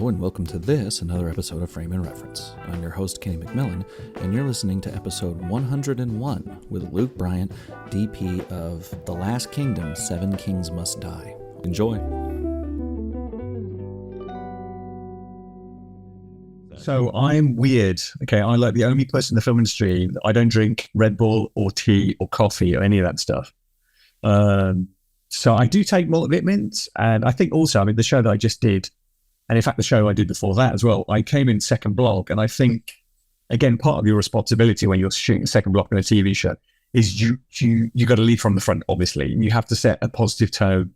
and welcome to another episode of Frame and Reference. I'm your host, Kenny McMillan, and you're listening to episode 101 with Luke Bryant, DP of The Last Kingdom, Seven Kings Must Die. Enjoy. So I'm weird. Okay, I'm like the only person in the film industry. I don't drink Red Bull or tea or coffee or any of that stuff. So I do take multivitamins, and I think also, the show that I just did, and in fact the show I did before that as well, I came in second block, and I think, again, part of your responsibility when you're shooting a second block in a TV show is you got to lead from the front, obviously, and you have to set a positive tone.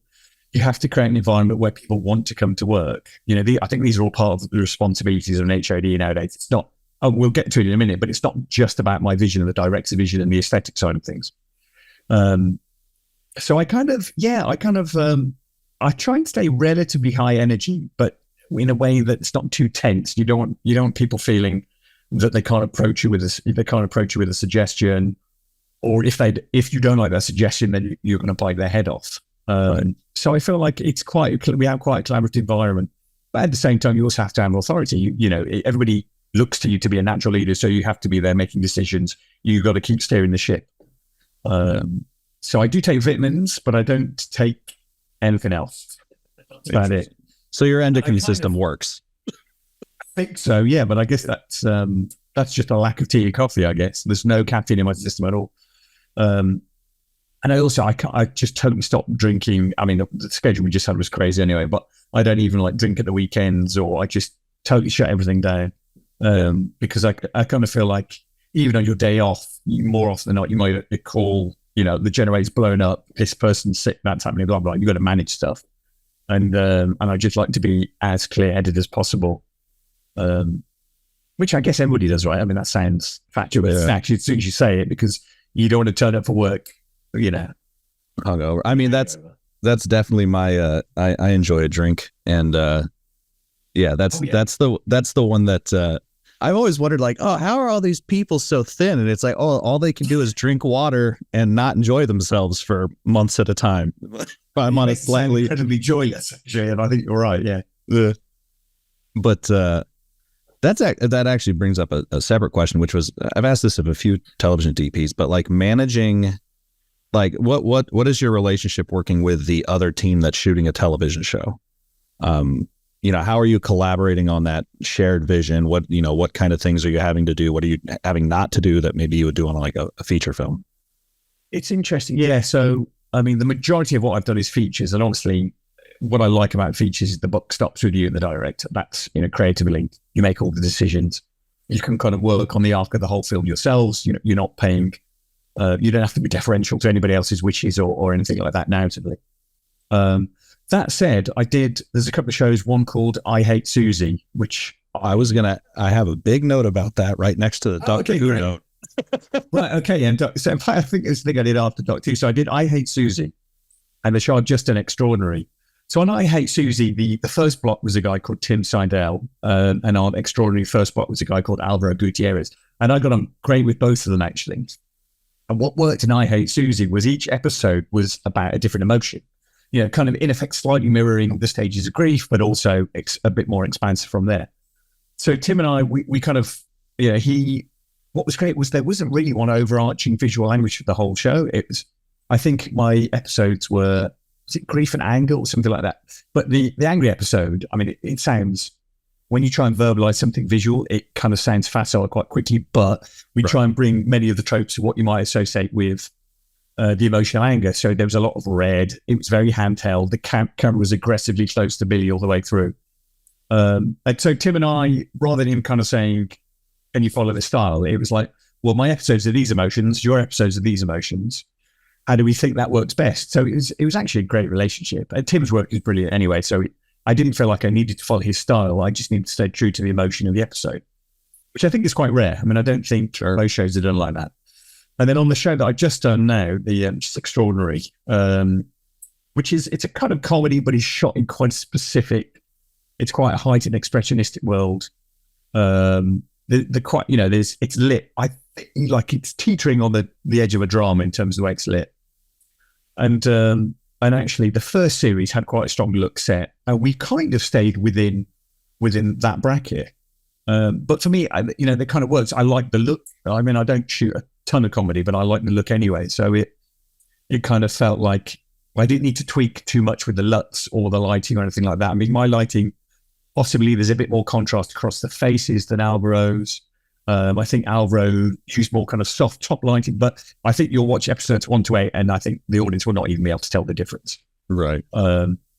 You have to create an environment where people want to come to work. I think these are all part of the responsibilities of an HOD nowadays. It's not, we'll get to it in a minute, but it's not just about my vision and the director's vision and the aesthetic side of things. So I try and stay relatively high energy, but in a way that's not too tense. You don't want people feeling that they can't approach you with a suggestion, or if you don't like that suggestion, then you're going to bite their head off. So I feel like we have quite a collaborative environment, but at the same time, you also have to have authority. Everybody looks to you to be a natural leader, so you have to be there making decisions. You've got to keep steering the ship. So I do take vitamins, but I don't take anything else. That's about it. So your endocrine system works. I think so, yeah. But I guess that's just a lack of tea and coffee. I guess there's no caffeine in my system at all. And I just totally stopped drinking. The schedule we just had was crazy anyway. But I don't even drink at the weekends, or I just totally shut everything down because I kind of feel like even on your day off, more often than not, you might get a call. The generator's blown up, this person's sick, that's happening, blah, blah. You've got to manage stuff. And I just like to be as clear-headed as possible, which I guess everybody does, right? That sounds factual, but it's actually as soon as you say it, because you don't want to turn up for work, hungover. That's definitely my, I enjoy a drink. And that's the one that I've always wondered, how are all these people so thin? And it's all they can do is drink water and not enjoy themselves for months at a time. I'm on a slightly incredibly joyless, actually, and I think you're right. Yeah. But that actually brings up a separate question, which was, I've asked this of a few television DPs, but managing, what is your relationship working with the other team that's shooting a television show? How are you collaborating on that shared vision? What kind of things are you having to do? What are you having not to do that maybe you would do on a feature film? It's interesting. Yeah. So, the majority of what I've done is features. And honestly, what I like about features is the buck stops with you and the director. That's, creatively, you make all the decisions. You can kind of work on the arc of the whole film yourselves. You're not paying, you don't have to be deferential to anybody else's wishes or anything like that narratively. That said, there's a couple of shows, one called I Hate Susie, which I have a big note about that right next to the Doctor Who note. Right, okay. And so I think it's the thing I did after Doctor Who. So I did I Hate Susie, and the show Just an Extraordinary. So on I Hate Susie, the first block was a guy called Tim Seidel, and on Extraordinary first block was a guy called Alvaro Gutierrez. And I got on great with both of them, actually. And what worked in I Hate Susie was each episode was about a different emotion. Kind of in effect slightly mirroring the stages of grief, but also a bit more expansive from there. So Tim and I, we kind of, what was great was there wasn't really one overarching visual language for the whole show. It was, I think my episodes was it grief and anger or something like that? But the angry episode, it sounds, when you try and verbalize something visual, it kind of sounds facile quite quickly, but we try and bring many of the tropes of what you might associate with the emotional anger. So there was a lot of red. It was very handheld. The camera was aggressively close to Billy all the way through. And so Tim and I, rather than him kind of saying, can you follow this style? It was well, my episodes are these emotions, your episodes are these emotions. How do we think that works best? So it was actually a great relationship. And Tim's work is brilliant anyway. So I didn't feel like I needed to follow his style. I just needed to stay true to the emotion of the episode, which I think is quite rare. I don't think most shows are done like that. And then on the show that I've just done now, the Just Extraordinary, it's a kind of comedy, but it's shot in quite a specific, it's quite a heightened expressionistic world. It's lit. I think it's teetering on the edge of a drama in terms of the way it's lit. And actually the first series had quite a strong look set, and we kind of stayed within within that bracket. But for me, it kind of works. I like the look. I mean, I don't shoot a ton of comedy, but I like the look anyway. So it kind of felt like I didn't need to tweak too much with the LUTs or the lighting or anything like that. I mean, my lighting, possibly there's a bit more contrast across the faces than Alvaro's. I think Alvaro used more kind of soft top lighting, but I think you'll watch episodes 1 to 8 and I think the audience will not even be able to tell the difference. Right.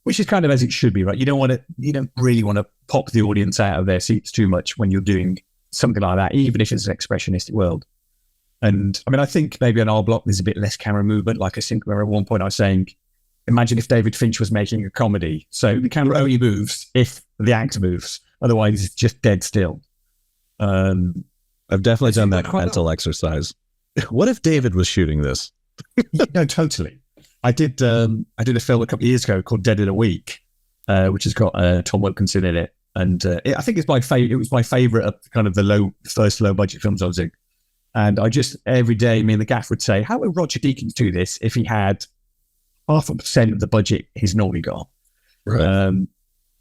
Which is kind of as it should be, right? You don't really want to pop the audience out of their seats too much when you're doing something like that, even if it's an expressionistic world. And I mean, I think maybe on our block, there's a bit less camera movement. Like I think at one point I was saying, imagine if David Fincher was making a comedy. So the camera only moves if the actor moves. Otherwise, it's just dead still. I've definitely done that mental exercise. What if David was shooting this? No, totally. I did a film a couple of years ago called Dead in a Week, which has got Tom Wilkinson in it. And I think it was my favorite of kind of the first low budget films I was in. And I just, every day, me and the gaffer would say, how would Roger Deakins do this if he had 0.5% of the budget he's normally got? Right. And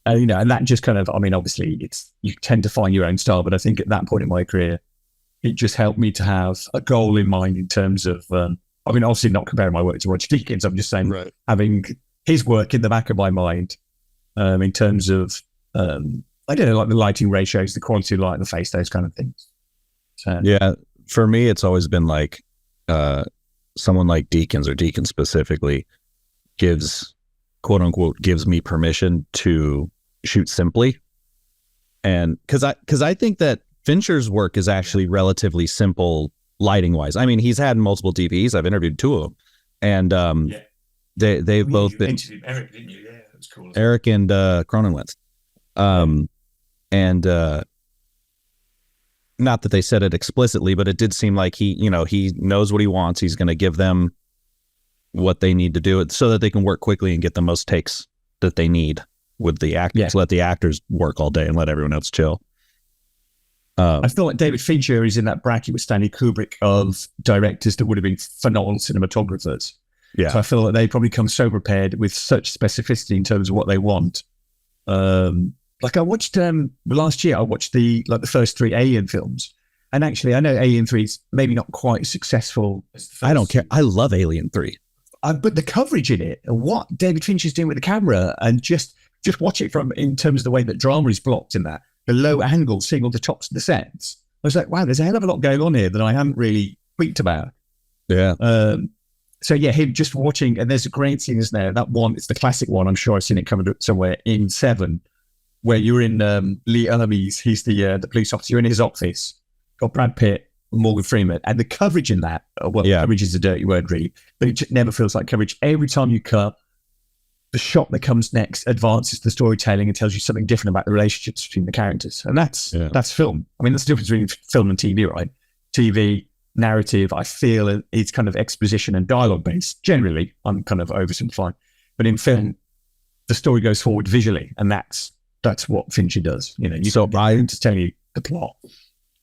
that just kind of, I mean, obviously you tend to find your own style, but I think at that point in my career, it just helped me to have a goal in mind in terms of, I mean, obviously not comparing my work to Roger Deakins. I'm just saying having his work in the back of my mind in terms of, I don't know, like the lighting ratios, the quality of light in the face, those kind of things. So, yeah. For me, it's always been like someone like Deakins or Deakins specifically gives, quote unquote, gives me permission to shoot simply. And because I think that Fincher's work is actually relatively simple lighting wise. I mean, he's had multiple DPs. I've interviewed 2 of them, and they've both been Eric, didn't you? Yeah, that was cool. Eric and Cronenwentz. And not that they said it explicitly, but it did seem like he knows what he wants. He's going to give them what they need to do it so that they can work quickly and get the most takes that they need with the actors. Yeah. Let the actors work all day and let everyone else chill. I feel like David Fincher is in that bracket with Stanley Kubrick of directors that would have been phenomenal cinematographers. Yeah. So I feel like they probably come so prepared with such specificity in terms of what they want. Like I watched last year, I watched the first 3 Alien films, and actually I know Alien 3 is maybe not quite as successful as the first. I don't care. I love Alien 3, but the coverage in it and what David Fincher's doing with the camera, and just watch it from in terms of the way that drama is blocked in that the low angle, seeing all the tops of the sets. I was like, wow, there's a hell of a lot going on here that I haven't really tweaked about. Yeah. So yeah, him just watching, and there's a great scene, isn't there? That one, it's the classic one. I'm sure I've seen it covered somewhere in 7. Where you're in Lee Ermey's, he's the police officer, you're in his office, got Brad Pitt, Morgan Freeman, and the coverage in that, coverage is a dirty word really, but it just never feels like coverage. Every time you cut, the shot that comes next advances the storytelling and tells you something different about the relationships between the characters. And that's film. I mean, that's the difference between film and TV, right? TV, narrative, I feel it's kind of exposition and dialogue based. Generally, I'm kind of oversimplifying. But in film, the story goes forward visually, and that's what Fincher does. I'm just telling you the plot.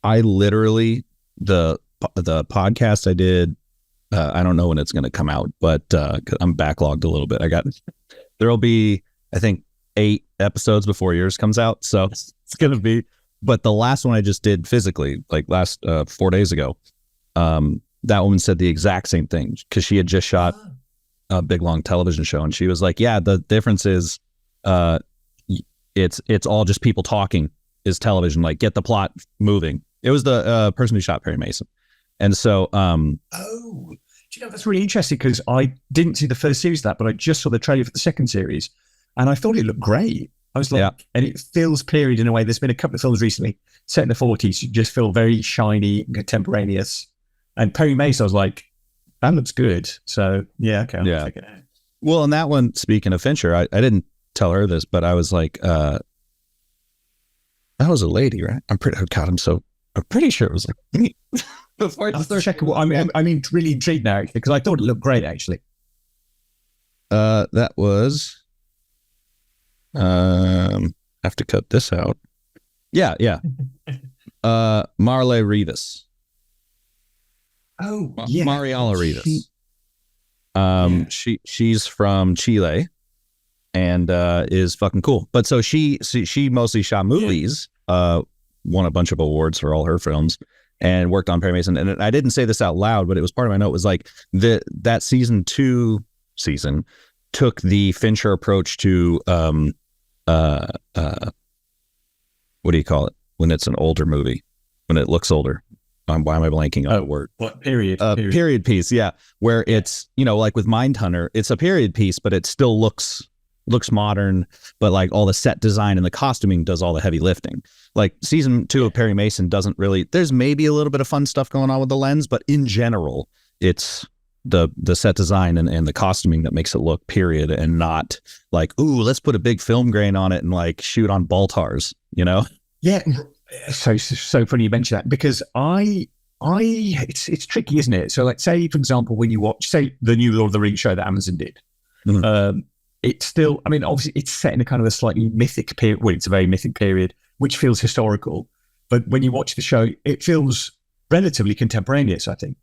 I literally, the podcast I did, I don't know when it's going to come out, but I'm backlogged a little bit. There'll be, I think, 8 episodes before yours comes out. So it's going to be, but the last one I just did physically, like last 4 days ago, that woman said the exact same thing because she had just shot a big long television show. And she was like, yeah, the difference is, it's all just people talking is television, like get the plot moving. It was the person who shot Perry Mason. And so do you know, that's really interesting because I didn't see the first series of that, but I just saw the trailer for the second series and I thought it looked great. I was like, and it feels period in a way. There's been a couple of films recently set in the 40s, you just feel very shiny and contemporaneous. And Perry Mason, I was like, that looks good. So yeah, okay, I'll check it out. Well, and that one, speaking of Fincher, I didn't tell her this, but I was like, that was a lady, right? I'm pretty sure it was like me. Before I start checking, I'm really intrigued now because I thought it looked great actually. That was, I have to cut this out. Yeah. Marle Rivas. Oh, yeah. Mariala Rivas. She's from Chile. and is fucking cool. But so she mostly shot movies, won a bunch of awards for all her films, and worked on Perry Mason. And I didn't say this out loud, but it was part of my note, was like that season took the Fincher approach to what do you call it when it's an older movie, when it looks older? Why am I blanking on the word? What period? Period piece, yeah. Where it's, like with Mindhunter, it's a period piece, but it still looks modern, but like all the set design and the costuming does all the heavy lifting. Like season 2 of Perry Mason doesn't really, there's maybe a little bit of fun stuff going on with the lens, but in general, it's the set design and the costuming that makes it look period, and not like, ooh, let's put a big film grain on it and like shoot on Baltars, Yeah. So funny you mention that, because it's tricky, isn't it? So like, say, for example, when you watch, say, the new Lord of the Rings show that Amazon did, it's still, I mean, obviously it's set in a kind of a slightly mythic period. Well, it's a very mythic period, which feels historical. But when you watch the show, it feels relatively contemporaneous, I think.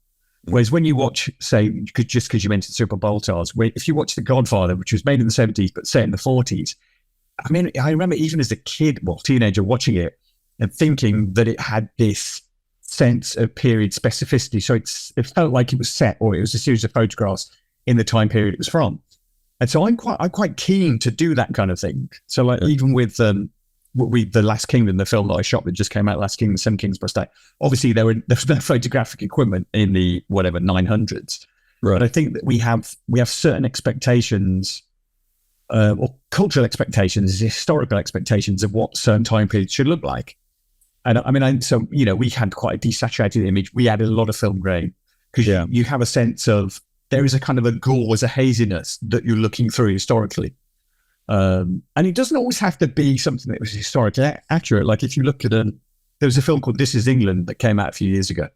Whereas when you watch, say, just because you mentioned Super Baltars, if you watch The Godfather, which was made in the 70s, but set in the 40s, I mean, I remember even as a kid, teenager, watching it and thinking that it had this sense of period specificity. So it felt like it was set, or it was a series of photographs in the time period it was from. And so I'm quite keen to do that kind of thing. So like, even with The Last Kingdom, the film that I shot that just came out, Last Kingdom, Seven Kings Must Die, obviously there was no photographic equipment in the 900s. Right. But I think that we have certain expectations, or cultural expectations, historical expectations of what certain time periods should look like. And I mean, we had quite a desaturated image. We added a lot of film grain because you have a sense of, there is a kind of a gauze, a haziness that you're looking through historically. And it doesn't always have to be something that was historically accurate. Like if you look at there was a film called This Is England that came out a few years ago.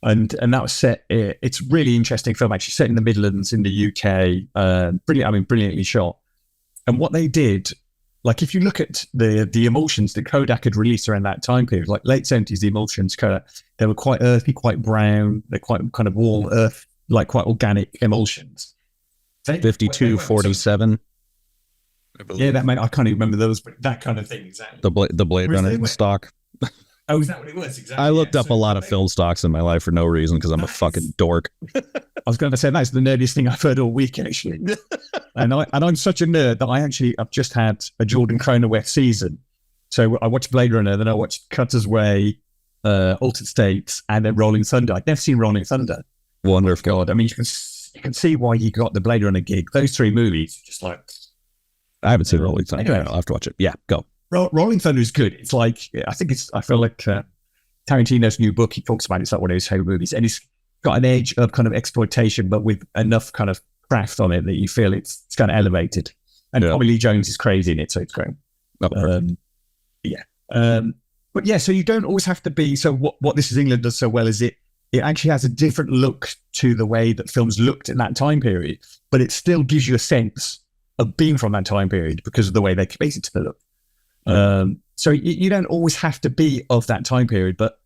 And that was set, it's a really interesting film, actually set in the Midlands in the UK. Brilliantly shot. And what they did, like if you look at the emulsions that Kodak had released around that time period, like late 70s, the emulsions, Kodak, they were quite earthy, quite brown, they're quite kind of warm earth, like quite organic emulsions. 5247. Yeah, that I can't even remember those, but that kind of thing, exactly. The Blade Runner stock. Oh, is that what it was? Exactly. I looked up a lot of film stocks in my life for no reason, because I'm a fucking dork. I was going to say that's the nerdiest thing I've heard all week, actually. and I'm such a nerd that I've just had a Jordan Cronenberg season. So I watched Blade Runner, then I watched Cutter's Way, Altered States, and then Rolling Thunder. I'd never seen Rolling Thunder. Wonderful. God, I mean, you can see why you got the Blade Runner gig. Those 3 movies, just like. I haven't seen Rolling Thunder. Anyway, I'll have to watch it. Yeah, go. Rolling Thunder is good. It's like, I feel like Tarantino's new book, he talks about it's like one of his favorite movies, and it's got an edge of kind of exploitation, but with enough kind of craft on it that you feel it's kind of elevated. And Tommy Lee Jones is crazy in it, so it's great. But yeah, so you don't always have to be. So what This Is England does so well is it actually has a different look to the way that films looked in that time period, but it still gives you a sense of being from that time period because of the way they base it to the look. So you don't always have to be of that time period, but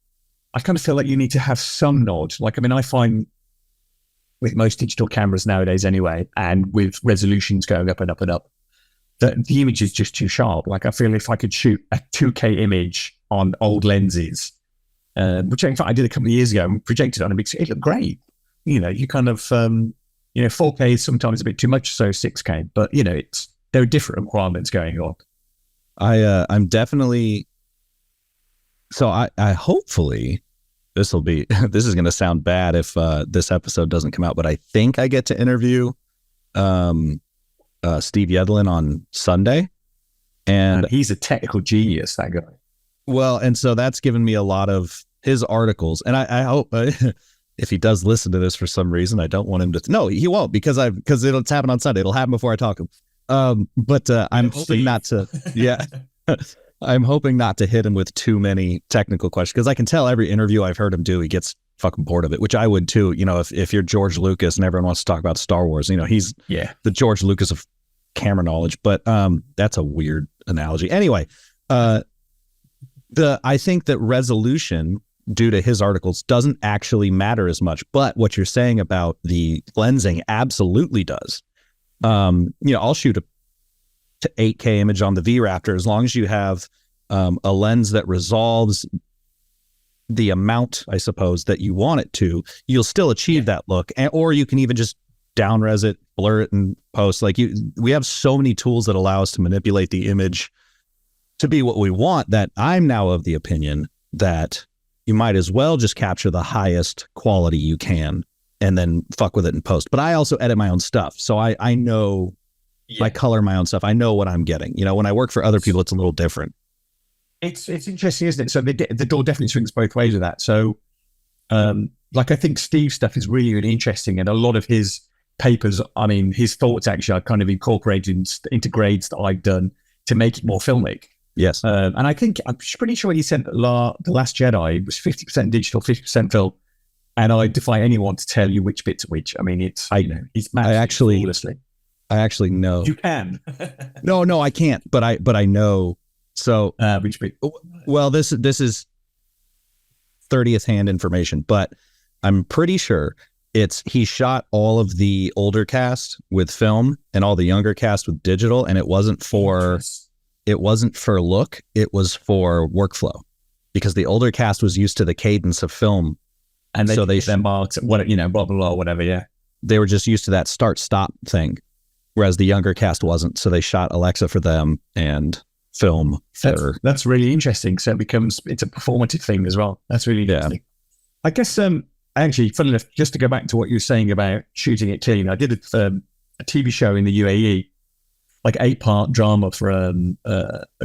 I kind of feel like you need to have some nod. Like, I mean, I find with most digital cameras nowadays anyway, and with resolutions going up and up and up, that the image is just too sharp. Like, I feel if I could shoot a 2K image on old lenses, which in fact I did a couple of years ago and projected on a big screen, it looked great. You kind of, 4K is sometimes a bit too much, so 6K, but there are different requirements going on. I'm definitely, so I hopefully this is going to sound bad if this episode doesn't come out, but I think I get to interview Steve Yedlin on Sunday, and he's a technical genius, that guy. Well, and so that's given me a lot of his articles, and I hope if he does listen to this for some reason, I don't want him to. No, he won't, because it's happening on Sunday. It'll happen before I talk to him. But I'm hoping not to. Yeah, I'm hoping not to hit him with too many technical questions, because I can tell every interview I've heard him do, he gets fucking bored of it, which I would too. If you're George Lucas and everyone wants to talk about Star Wars, he's the George Lucas of camera knowledge. But that's a weird analogy. Anyway, I think that resolution, due to his articles, doesn't actually matter as much. But what you're saying about the lensing absolutely does. I'll shoot to 8K image on the V-Raptor, as long as you have a lens that resolves the amount, I suppose, that you want it to, you'll still achieve that look. Or you can even just down-res it, blur it, and post. Like we have so many tools that allow us to manipulate the image to be what we want, that I'm now of the opinion that you might as well just capture the highest quality you can and then fuck with it in post. But I also edit my own stuff. So I know, I color my own stuff. I know what I'm getting. You know, when I work for other people, it's a little different. It's interesting, isn't it? So the door definitely swings both ways with that. So like, I think Steve's stuff is really, really interesting. And a lot of his papers, I mean, his thoughts actually are kind of incorporated into grades that I've done to make it more filmic. Yes. And I'm pretty sure he said that The Last Jedi was 50% digital, 50% film. And I defy anyone to tell you which bit's which. I mean, he's matched flawlessly. I actually know. You can. No, I can't. But I know. So which bit? Well, this is 30th hand information, but I'm pretty sure he shot all of the older cast with film and all the younger cast with digital, and it wasn't for look, it was for workflow, because the older cast was used to the cadence of film, and so they marked what, blah blah blah, whatever. Yeah, they were just used to that start stop thing, whereas the younger cast wasn't. So they shot Alexa for them and film for. That's really interesting. So it's a performative thing as well. That's really interesting. I guess actually, funny enough, just to go back to what you were saying about shooting it clean, I did a TV show in the UAE, like 8-part drama for a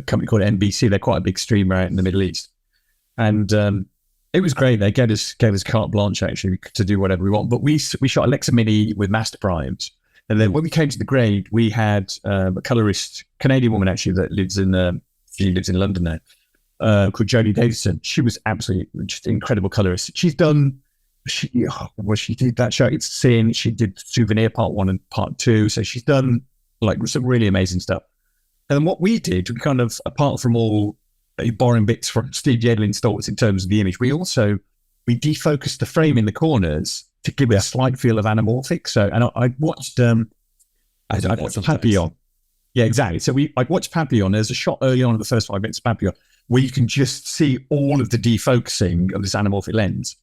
company called NBC. They're quite a big streamer out in the Middle East. And it was great. They gave us carte blanche, actually, to do whatever we want. But we shot Alexa Mini with master primes. And then when we came to the grade, we had a colorist, Canadian woman, actually, that lives in London now, called Jodie Davison. She was absolutely just an incredible colorist. She did that show, It's Sin. She did Souvenir Part 1 and Part 2. So she's done like some really amazing stuff. And then what we did, we kind of, apart from all borrowing bits from Steve Yedlin's thoughts in terms of the image, we defocused the frame in the corners to give it a slight feel of anamorphic. So, and I watched Papillon. Yeah, exactly. So I watched Papillon. There's a shot early on in the first 5 minutes of Papillon where you can just see all of the defocusing of this anamorphic lens.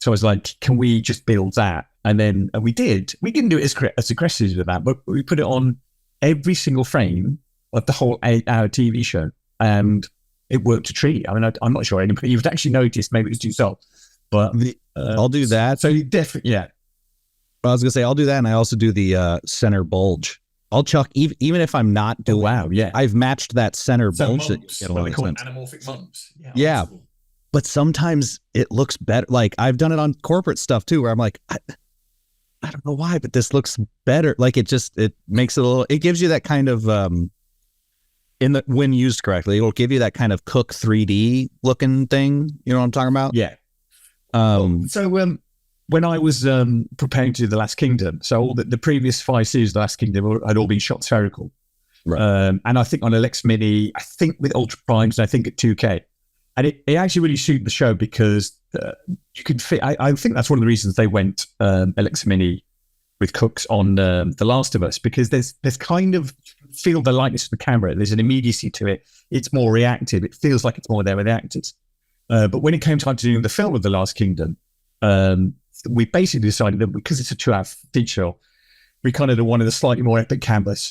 So I was like, can we just build that? And then we did. We didn't do it as aggressive with that, but we put it on every single frame of the whole 8-hour TV show. And it worked a treat. I mean, I'm not sure anybody you've actually noticed. Maybe it was too soft, but I'll do that. So definitely, yeah. I was gonna say I'll do that, and I also do the center bulge. I'll chuck even if I'm not doing. Oh, wow, yeah. I've matched that center bulge. Mumps, that they call anamorphic mumps. Yeah, but sometimes it looks better. Like I've done it on corporate stuff too, where I'm like, I don't know why, but this looks better. Like it makes it a little. It gives you that kind of when used correctly, it'll give you that kind of Cook 3D looking thing. You know what I'm talking about? Yeah. When I was preparing to do The Last Kingdom, so all the previous 5 series of The Last Kingdom had all been shot spherical. Right. And I think on Alexa Mini, I think with Ultra Primes, and I think at 2K. And it actually really suited the show because you could fit, I think that's one of the reasons they went Alexa Mini with Cooks on The Last of Us, because there's kind of, feel the lightness of the camera. There's an immediacy to it. It's more reactive. It feels like it's more there with the actors. But when it came time to doing the film of The Last Kingdom, we basically decided that because it's a 2-hour feature, we kind of wanted a slightly more epic canvas,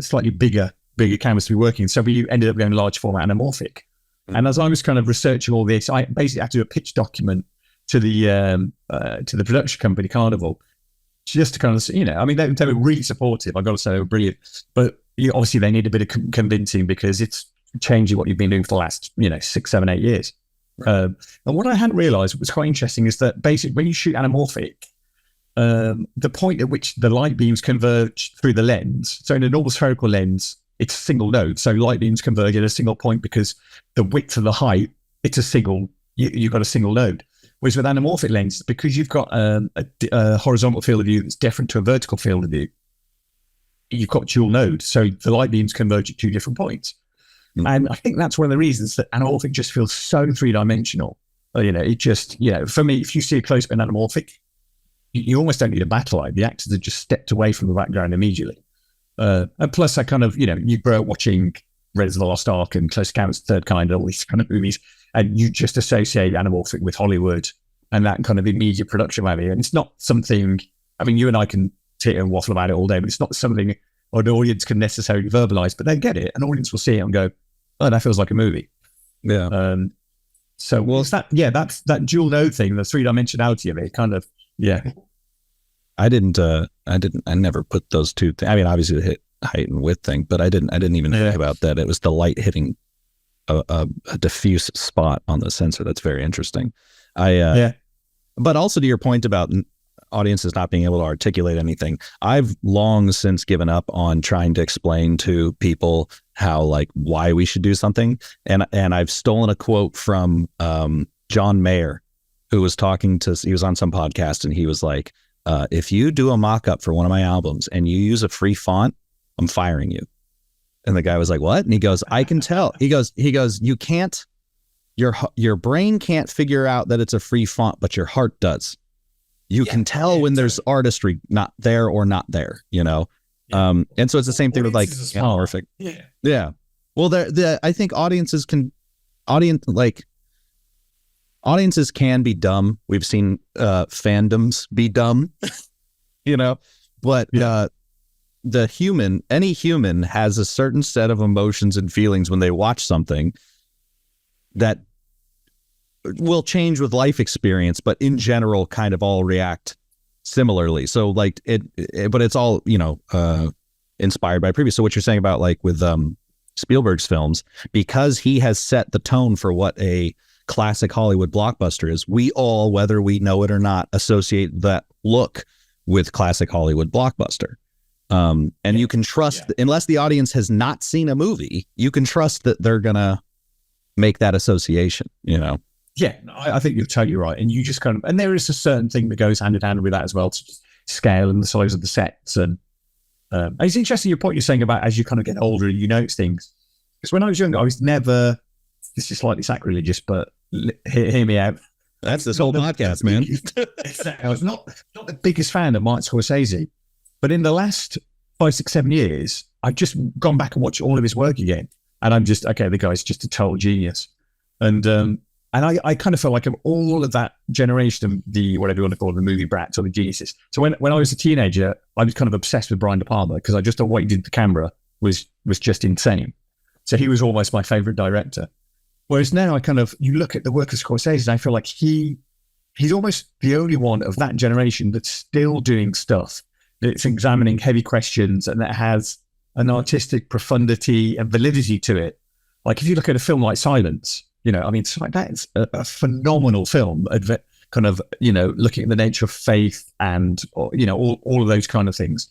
slightly bigger canvas to be working. So we ended up going large format anamorphic. Mm-hmm. And as I was kind of researching all this, I basically had to do a pitch document to the production company, Carnival, just to kind of, I mean, they were really supportive. I got to say, they were brilliant. But obviously they need a bit of convincing because it's changing what you've been doing for the last, 6, 7, 8 years. Right. And what I hadn't realized was quite interesting is that basically when you shoot anamorphic, the point at which the light beams converge through the lens, so in a normal spherical lens, it's a single node. So light beams converge at a single point because the width and the height, it's a single, you've got a single node. Whereas with anamorphic lenses, because you've got a horizontal field of view that's different to a vertical field of view, you've got dual nodes. So the light beams converge at 2 different points. Mm-hmm. And I think that's one of the reasons that anamorphic just feels so 3-dimensional. It just, for me, if you see a close-up in anamorphic, you almost don't need a battle light. The actors have just stepped away from the background immediately. And plus, I kind of, you grow up watching Raiders of the Lost Ark and Close Encounters of the Third Kind, all these kind of movies, and you just associate Anamorphic with Hollywood and that kind of immediate production value. And it's not something, I mean, you and I can sit and waffle about it all day, but it's not something an audience can necessarily verbalize, but they get it. An audience will see it and go, oh, that feels like a movie. Yeah. So, well, it's that's that dual node thing, the three-dimensionality of it, kind of, yeah. I never put those two things. I mean, obviously the height and width thing, but I didn't even think about that. It was the light hitting a diffuse spot on the sensor. That's very interesting. But also to your point about audiences not being able to articulate anything, I've long since given up on trying to explain to people how, like, why we should do something. And I've stolen a quote from John Mayer, who was he was on some podcast, and he was like, if you do a mock-up for one of my albums and you use a free font, I'm firing you. And the guy was like, what? And he goes, I can tell. He goes, you can't, your brain can't figure out that it's a free font, but your heart does. You can tell when there's artistry not there or not there, Yeah. And so it's the same thing with, like, Anamorphic. Yeah. Well, I think audiences can be dumb. We've seen fandoms be dumb, but any human has a certain set of emotions and feelings when they watch something that will change with life experience, but in general kind of all react similarly. So, like, but it's all, inspired by previous. So what you're saying about, like, with Spielberg's films, because he has set the tone for what a classic Hollywood blockbuster is, we all, whether we know it or not, associate that look with classic Hollywood blockbuster. And you can trust, unless the audience has not seen a movie, you can trust that they're gonna make that association, Yeah, I think you're totally right. And you just kind of, and there is a certain thing that goes hand in hand with that as well, to scale and the size of the sets. And it's interesting your point you're saying about as you kind of get older, you notice things. Because when I was younger, I was never, this is slightly sacrilegious, but hear me out. That's this whole podcast, man. I was not the biggest fan of Martin Scorsese, but in the last 5, 6, 7 years, I've just gone back and watched all of his work again. And I'm just, okay, the guy's just a total genius. And I kind of felt like of all of that generation of the, whatever you want to call it, the movie brats or the geniuses. So when I was a teenager, I was kind of obsessed with Brian De Palma because I just thought what he did with the camera was just insane. So he was almost my favorite director. Whereas now you look at the work of Scorsese and I feel like he's almost the only one of that generation that's still doing stuff that's examining heavy questions and that has an artistic profundity and validity to it. Like if you look at a film like Silence, it's like that's a phenomenal film, kind of, looking at the nature of faith and, all of those kind of things.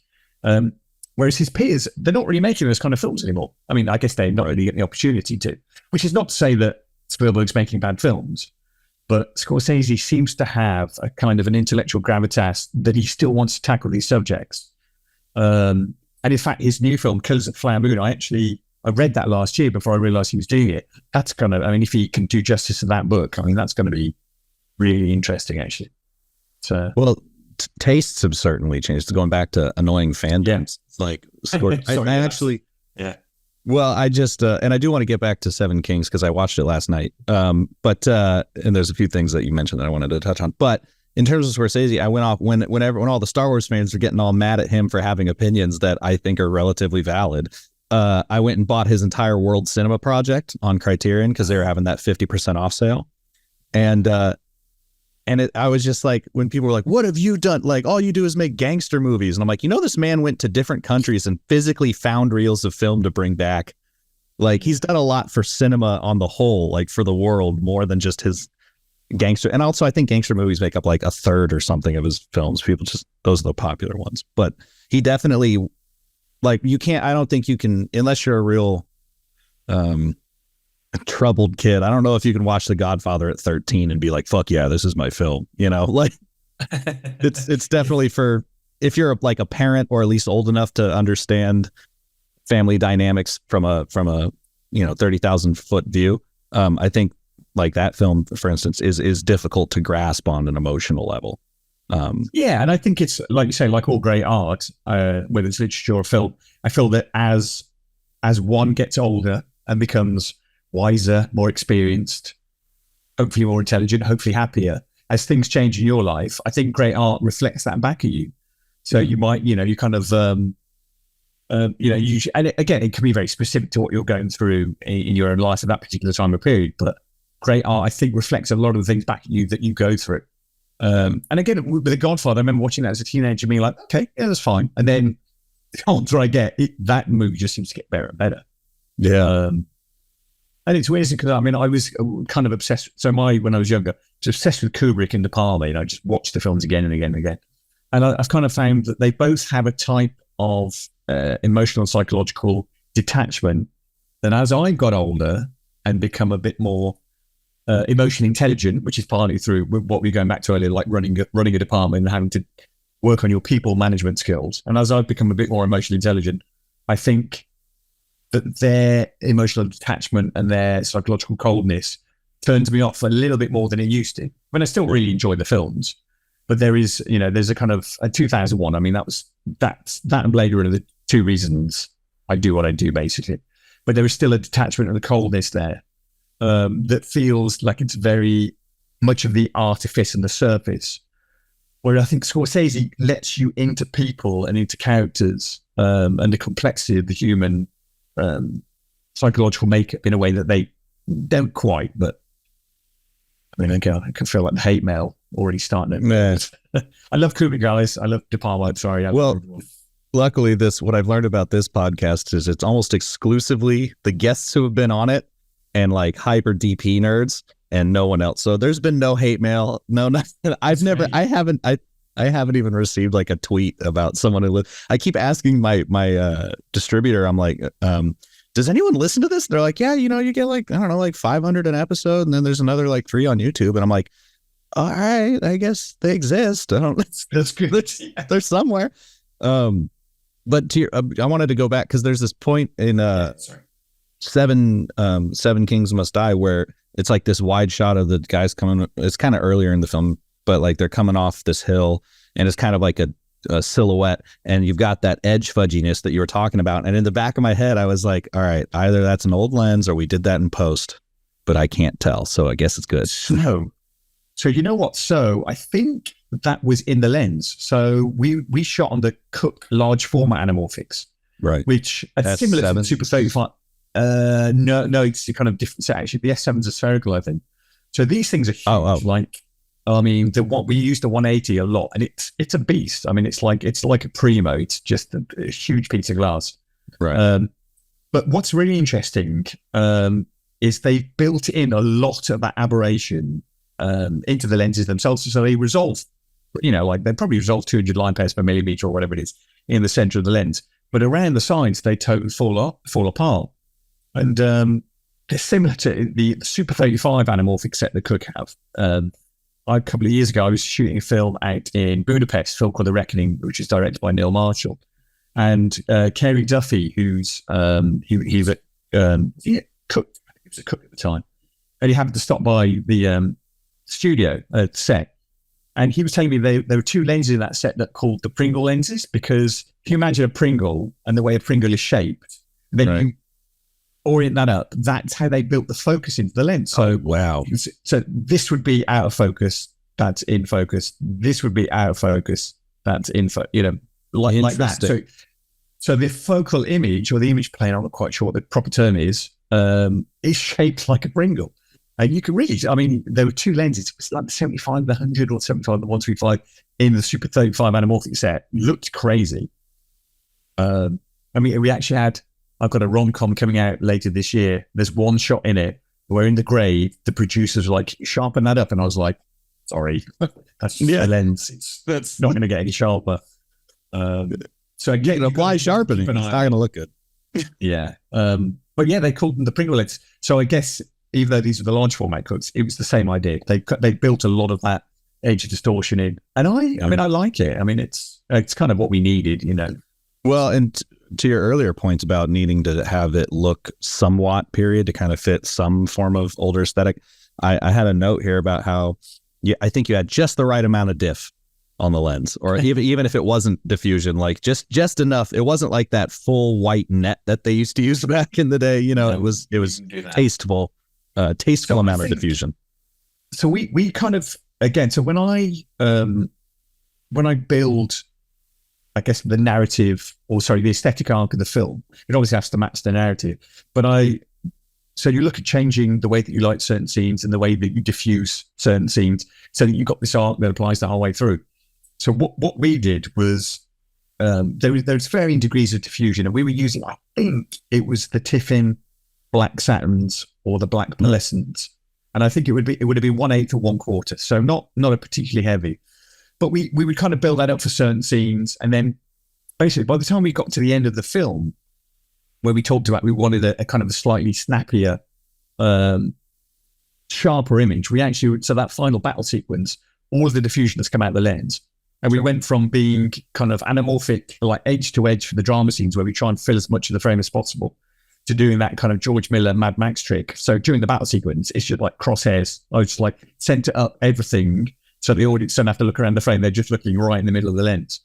Whereas his peers, they're not really making those kind of films anymore. I mean, I guess they're not really getting the opportunity to, which is not to say that Spielberg's making bad films, but Scorsese seems to have a kind of an intellectual gravitas that he still wants to tackle these subjects. And in fact, his new film, Killers at the Flower Moon, I read that last year before I realized he was doing it. That's kind of, if he can do justice to that book, that's going to be really interesting, actually. So, well, tastes have certainly changed. Going back to annoying fandoms, like Scorsese. Well, I just, and I do want to get back to Seven Kings because I watched it last night. And there's a few things that you mentioned that I wanted to touch on. But in terms of Scorsese, I went off when all the Star Wars fans are getting all mad at him for having opinions that I think are relatively valid. I went and bought his entire World Cinema project on Criterion because they were having that 50% off sale. And I was just like, when people were like, what have you done? Like, all you do is make gangster movies. And I'm like, this man went to different countries and physically found reels of film to bring back. Like, he's done a lot for cinema on the whole, like for the world, more than just his gangster. And also, I think gangster movies make up like a third or something of his films. Those are the popular ones. But he definitely, like, I don't think you can, unless you're a real troubled kid. I don't know if you can watch The Godfather at 13 and be like, fuck yeah, this is my film. Like it's definitely for, if you're like a parent or at least old enough to understand family dynamics from a 30,000 foot view. I think like that film, for instance, is difficult to grasp on an emotional level. And I think it's like you say, like all great art, whether it's literature or film, I feel that as one gets older and becomes wiser, more experienced, hopefully more intelligent, hopefully happier, as things change in your life, I think great art reflects that back at you. So you might, you kind of, and again, it can be very specific to what you're going through in your own life at that particular time or period. But great art, I think, reflects a lot of the things back at you that you go through. And again, with The Godfather, I remember watching that as a teenager, being like, okay, yeah, that's fine. And then the older I get, that movie just seems to get better and better. Yeah. And it's weird because I was kind of obsessed. So when I was younger, I was obsessed with Kubrick and De Palma. I just watched the films again and again and again. And I've kind of found that they both have a type of emotional and psychological detachment. And as I got older and become a bit more emotionally intelligent, which is partly through what we were going back to earlier, like running a department and having to work on your people management skills. And as I've become a bit more emotionally intelligent, I think that their emotional detachment and their psychological coldness turns me off a little bit more than it used to. I mean, I still really enjoy the films, but there's a kind of a 2001. I mean, that and Blade Runner are the two reasons I do what I do, basically. But there is still a detachment and a coldness there that feels like it's very much of the artifice and the surface. Where I think Scorsese lets you into people and into characters and the complexity of the human psychological makeup in a way that they don't quite. But I mean, I can feel like the hate mail already starting. Yeah. I love Kubrick, guys. I love De Palma. I'm sorry. Luckily, what I've learned about this podcast is it's almost exclusively the guests who have been on it and like hyper DP nerds and no one else. So there's been no hate mail. No, nothing. I haven't even received like a tweet about someone who I keep asking my distributor. I'm like, does anyone listen to this? They're like, yeah, you get like, I don't know, like 500 an episode. And then there's another like 3 on YouTube. And I'm like, all right, I guess they exist. I don't, that's good. They're somewhere. But I wanted to go back because there's this point in Seven Kings Must Die where it's like this wide shot of the guys coming. It's kind of earlier in the film, but like they're coming off this hill and it's kind of like a silhouette, and you've got that edge fudginess that you were talking about. And in the back of my head, I was like, all right, either that's an old lens or we did that in post, but I can't tell. So I guess it's good. So you know what? So I think that was in the lens. So we shot on the Cooke large format anamorphics, right? Which are similar to the Super 35. No, it's a kind of different set. Actually, the S7s are spherical, I think. So these things are huge. Like, I mean, we use the 180 a lot, and it's a beast. I mean, it's like a Primo. It's just a huge piece of glass, right? But what's really interesting is they built in a lot of that aberration into the lenses themselves. So they resolve, like they probably resolve 200 line pairs per millimeter or whatever it is in the center of the lens. But around the sides, they totally fall apart. And they're similar to the Super 35 anamorphic set that Cooke have. A couple of years ago, I was shooting a film out in Budapest, a film called The Reckoning, which is directed by Neil Marshall. And Kerry Duffy, who's he's a Cooke, he was a Cooke at the time. And he happened to stop by the studio set. And he was telling me there were 2 lenses in that set that called the Pringle lenses, because if you imagine a Pringle and the way a Pringle is shaped, then you orient that up. That's how they built the focus into the lens. So wow. So this would be out of focus, that's in focus. This would be out of focus, that's in like that. So the focal image, or the image plane, I'm not quite sure what the proper term is shaped like a Pringle. And you can really, I mean, there were 2 lenses. It was like the 75, the 100, or 75, the 135 in the Super 35 anamorphic set. Looked crazy. I mean, we actually had, I've got a rom-com coming out later this year. There's one shot in it where in the grave, the producers were like, sharpen that up. And I was like, sorry, that's the lens. That's not going to get any sharper. So again, apply sharpening. It's not going to look good. Yeah. But yeah, they called them the Pringle lens. So I guess, even though these are the large format Cookes, it was the same idea. They built a lot of that edge of distortion in. And I mean, I like it. I mean, it's kind of what we needed, Well, and to your earlier points about needing to have it look somewhat period to kind of fit some form of older aesthetic, I had a note here about how I think you had just the right amount of diff on the lens, or even if it wasn't diffusion, like just enough. It wasn't like that full white net that they used to use back in the day. You know, it was tasteful amount of diffusion. So we kind of, again, so when I build, I guess, the narrative, or sorry, the aesthetic arc of the film, it obviously has to match the narrative. But so you look at changing the way that you light certain scenes and the way that you diffuse certain scenes, so that you've got this arc that applies the whole way through. So what we did was, there's varying degrees of diffusion, and we were using, I think it was the Tiffin Black Saturns or the Black Pearlescents, and I think it would have been 1/8 or 1/4, so not a particularly heavy. But we would kind of build that up for certain scenes, and then basically by the time we got to the end of the film, where we talked about we wanted a kind of a slightly snappier, sharper image, so that final battle sequence, all of the diffusion has come out of the lens. And we went from being kind of anamorphic, like edge to edge for the drama scenes, where we try and fill as much of the frame as possible, to doing that kind of George Miller Mad Max trick. So during the battle sequence, it's just like crosshairs. I just like center up everything, so the audience don't have to look around the frame. They're just looking right in the middle of the lens.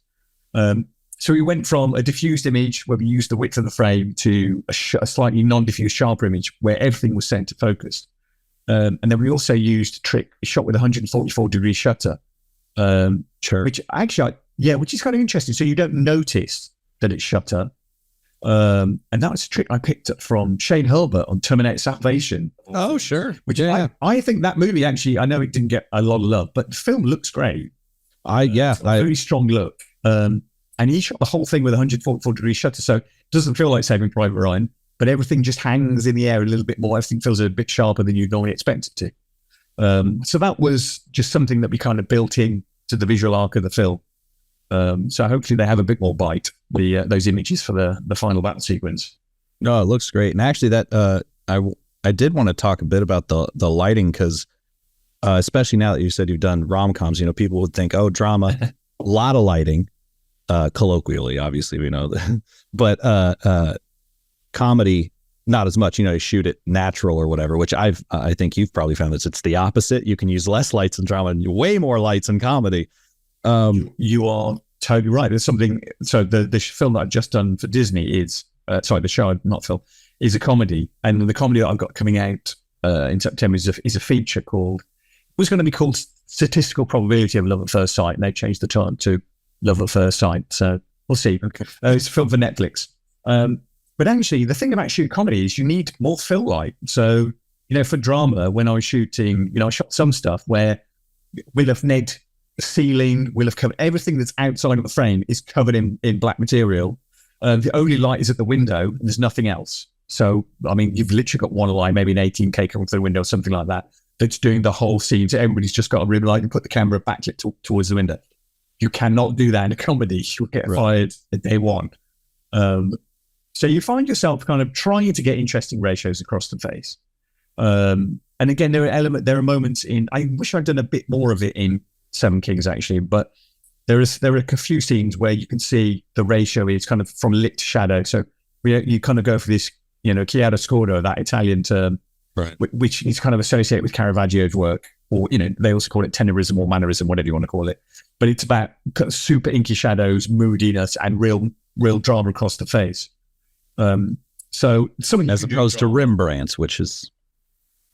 So we went from a diffused image where we used the width of the frame to a slightly non-diffused, sharper image where everything was center focused. And then we also used a trick, shot with 144-degree shutter. Sure. Which actually, which is kind of interesting. So you don't notice that it's shutter. And that was a trick I picked up from Shane Hulbert on Terminator Salvation. Oh, sure. Which I think that movie actually, I know it didn't get a lot of love, but the film looks great. Very strong look. And he shot the whole thing with 144-degree shutter, so it doesn't feel like Saving Private Ryan, but everything just hangs in the air a little bit more. Everything feels a bit sharper than you'd normally expect it to. So that was just something that we kind of built in to the visual arc of the film. So hopefully they have a bit more bite, those images for the final battle sequence. No, it looks great. And actually that I did want to talk a bit about the lighting, because especially now that you said you've done rom-coms, you know, people would think, oh, drama, a lot of lighting, colloquially, obviously, we know that. But comedy, not as much. You know, you shoot it natural or whatever, which I think you've probably found that it's the opposite. You can use less lights in drama and way more lights in comedy. You are totally right. There's something. So the film that I've just done for Disney is the show, not film, is a comedy, and the comedy that I've got coming out in September is a feature called. It was going to be called Statistical Probability of Love at First Sight, and they changed the term to Love at First Sight. So we'll see. Okay. It's a film for Netflix. But actually, the thing about shooting comedy is you need more fill light. So, you know, for drama, when I was shooting, you know, I shot some stuff where we'll have ned the ceiling, we'll have covered everything that's outside of the frame is covered in black material. The only light is at the window, and there's nothing else. So, I mean, you've literally got one light, maybe an 18K coming through the window, something like that, that's doing the whole scene. So everybody's just got a rim light and put the camera backlit towards the window. You cannot do that in a comedy. You'll get fired at day one. So you find yourself kind of trying to get interesting ratios across the face. And again, there are moments in, I wish I'd done a bit more of it in Seven Kings actually, but there are a few scenes where you can see the ratio is kind of from lit to shadow. So you kind of go for this, you know, chiaroscuro, that Italian term, right, which is kind of associated with Caravaggio's work, or, you know, they also call it tenorism or mannerism, whatever you want to call it. But it's about super inky shadows, moodiness, and real drama across the face. So something as opposed to Rembrandt's, which is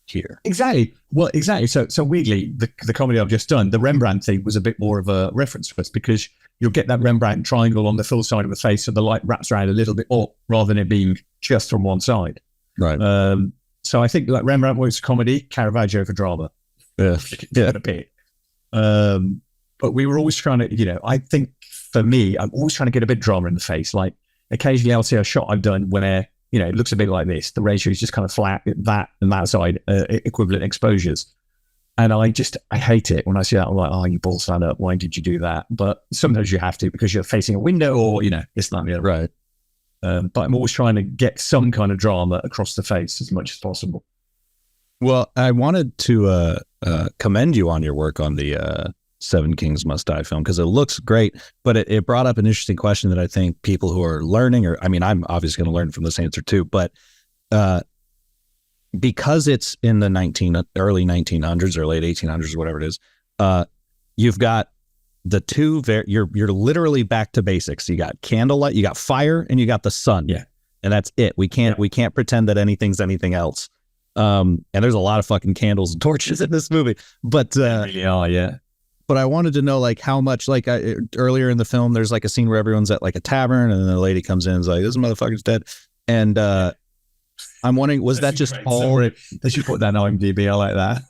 here. Exactly. Well, exactly. So weirdly, the comedy I've just done, the Rembrandt thing was a bit more of a reference for us, because you'll get that Rembrandt triangle on the full side of the face, so the light wraps around a little bit more rather than it being just from one side. Right. So I think like Rembrandt works for comedy, Caravaggio for drama. A bit. But we were always trying to, you know, I think for me, I'm always trying to get a bit of drama in the face. Like occasionally I'll see a shot I've done where, you know, it looks a bit like this. The ratio is just kind of flat, that and that side, equivalent exposures. And I hate it when I see that. I'm like, oh, you balls that up. Why did you do that? But sometimes you have to, because you're facing a window or, you know, this, that, and the other. Right. But I'm always trying to get some kind of drama across the face as much as possible. Well, I wanted to commend you on your work on the Seven Kings Must Die film, because it looks great, but it brought up an interesting question that I think people who are learning, or I mean, I'm obviously going to learn from this answer too, but because it's in the early 1900s or late 1800s or whatever it is, you've got the two, you're literally back to basics. You got candlelight, you got fire, and you got the sun. Yeah. And that's it. We can't pretend that anything's anything else. And there's a lot of fucking candles and torches in this movie. But They really are, yeah. But I wanted to know like how much, like earlier in the film, there's like a scene where everyone's at like a tavern and then the lady comes in and is like, this motherfucker's dead. And I'm wondering, was that just all? They should put that on IMDb. I like that.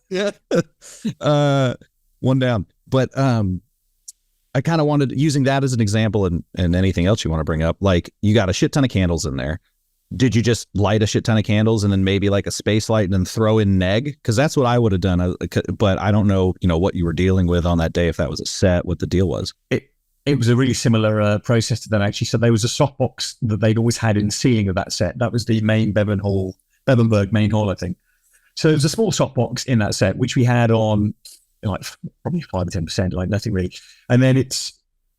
Yeah. One down. But I kind of wanted, using that as an example and anything else you want to bring up, like you got a shit ton of candles in there. Did you just light a shit ton of candles and then maybe like a space light and then throw in neg? Because that's what I would have done. But I don't know, what you were dealing with on that day, if that was a set, what the deal was. It was a really similar process to that, actually. So there was a softbox that they'd always had in the ceiling of that set. That was the main Bevanberg main hall, I think. So there was a small softbox in that set, which we had on like probably 5 or 10%, like nothing really. And then it's,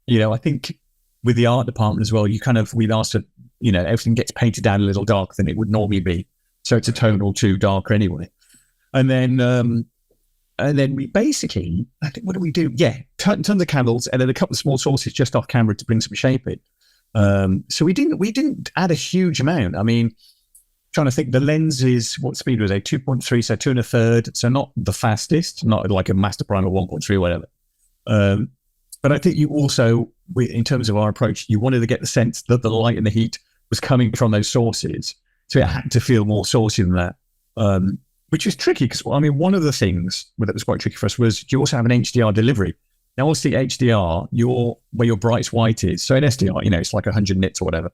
I think with the art department as well, we'd asked to, everything gets painted down a little darker than it would normally be. So it's a tone or two darker anyway. And then we basically, I think, what do we do? Yeah, tons of candles and then a couple of small sauces just off camera to bring some shape in. So we didn't add a huge amount. I mean, trying to think, the lens is, what speed was it? 2.3, so 2 1/3. So not the fastest, not like a Master Prime or 1.3 or whatever. But I think you also, in terms of our approach, you wanted to get the sense that the light and the heat was coming from those sources. So it had to feel more saucy than that. Which is tricky because, one of the things that was quite tricky for us was you also have an HDR delivery. Now, obviously, HDR, where your brightest white is. So in SDR, it's like 100 nits or whatever.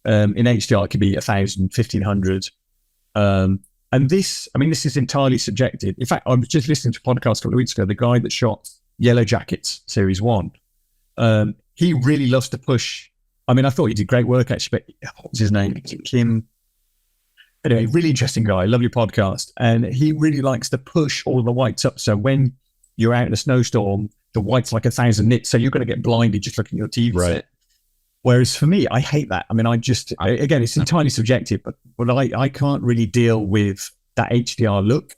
In HDR, it could be 1,000, 1,500. And this is entirely subjective. In fact, I was just listening to a podcast a couple of weeks ago. The guy that shot Yellow Jackets Series 1, he really loves to push. I thought he did great work, actually, but what was his name? Kim. Anyway, really interesting guy, lovely podcast. And he really likes to push all the whites up. So when you're out in a snowstorm, the white's like 1,000 nits. So you're going to get blinded just looking at your TV right. set. Whereas for me, I hate that. Again, it's entirely subjective, but I can't really deal with that HDR look.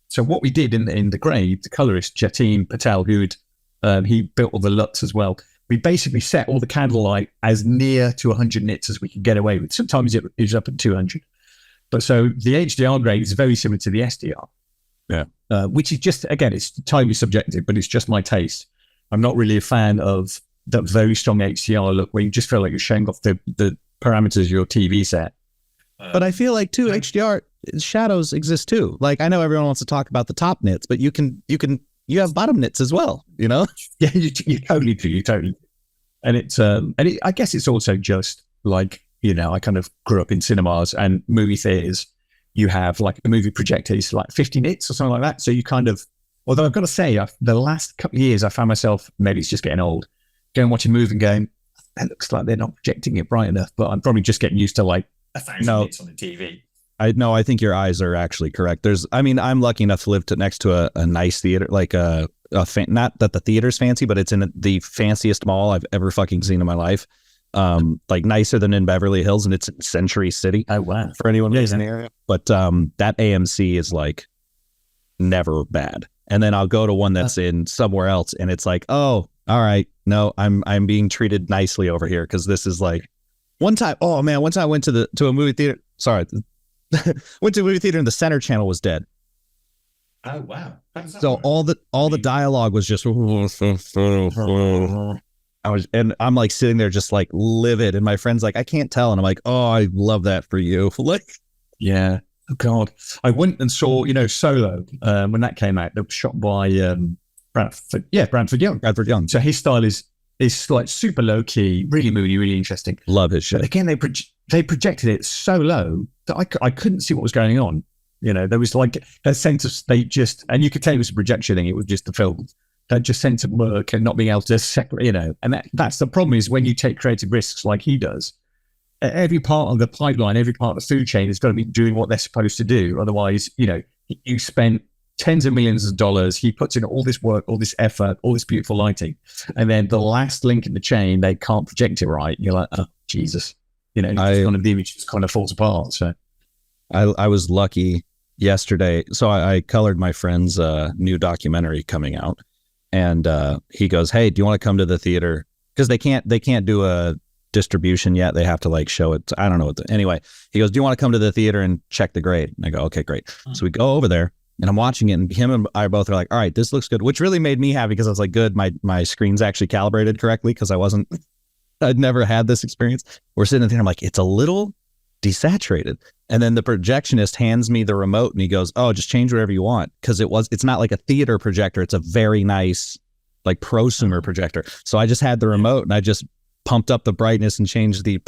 So what we did in the grade, the colorist, Jatin Patel, he built all the LUTs as well. We basically set all the candlelight as near to 100 nits as we could get away with. Sometimes it was up at 200. But so the HDR grade is very similar to the SDR. Yeah. Which is just, again, it's totally subjective, but it's just my taste. I'm not really a fan of that very strong HDR look where you just feel like you're showing off the parameters of your TV set. But I feel like too, HDR shadows exist too. Like I know everyone wants to talk about the top nits, but you have bottom nits as well, Yeah, you totally do. You totally do. And I guess it's also just like, I kind of grew up in cinemas and movie theaters. You have like a movie projector is like 50 nits or something like that. So you kind of, although I've got to say, the last couple of years, I found myself, maybe it's just getting old, going and watching a movie and going, that looks like they're not projecting it bright enough. But I'm probably just getting used to like 1,000 nits on the TV. I think your eyes are actually correct. I'm lucky enough to live next to a nice theater, like not that the theater's fancy, but it's in the fanciest mall I've ever fucking seen in my life. Like nicer than in Beverly Hills, and it's in Century City. Oh wow! For anyone who's in the area, but that AMC is like never bad. And then I'll go to one that's in somewhere else, and it's like, oh, all right, no, I'm being treated nicely over here because this is like one time. Oh man, one time I went to a movie theater. Sorry, went to a movie theater and the center channel was dead. Oh wow! So all the dialogue was just. I'm like sitting there just like livid, and my friend's like, I can't tell, and I'm like, oh, I love that for you. Like, yeah, oh god, I went and saw Solo when that came out. That was shot by Bradford Young. So his style is like super low key, really moody, really interesting. Love his shit. But again, they projected it so low that I couldn't see what was going on. There was like a sense of and you could tell it was a projection thing. It was just the film. That just sense of work and not being able to separate, and that's the problem is when you take creative risks like he does, every part of the pipeline, every part of the food chain is going to be doing what they're supposed to do. Otherwise, you spend tens of millions of dollars. He puts in all this work, all this effort, all this beautiful lighting. And then the last link in the chain, they can't project it right. You're like, oh, Jesus. The image just kind of falls apart. So I was lucky yesterday. So I colored my friend's new documentary coming out. and he goes, "Hey, do you want to come to the theater?" Because they can't do a distribution yet. They have to like show it. I don't know anyway, he goes, "Do you want to come to the theater and check the grade?" And I go, "Okay, great." So we go over there, and I'm watching it, and him and I both are like, "All right, this looks good," which really made me happy because I was like, "Good, my screen's actually calibrated correctly," because I'd never had this experience. We're sitting there, I'm like, "It's a little desaturated," and then the projectionist hands me the remote, and he goes, "Oh, just change whatever you want," because it's not like a theater projector. It's a very nice like prosumer projector. So I just had the remote, and I just pumped up the brightness and changed the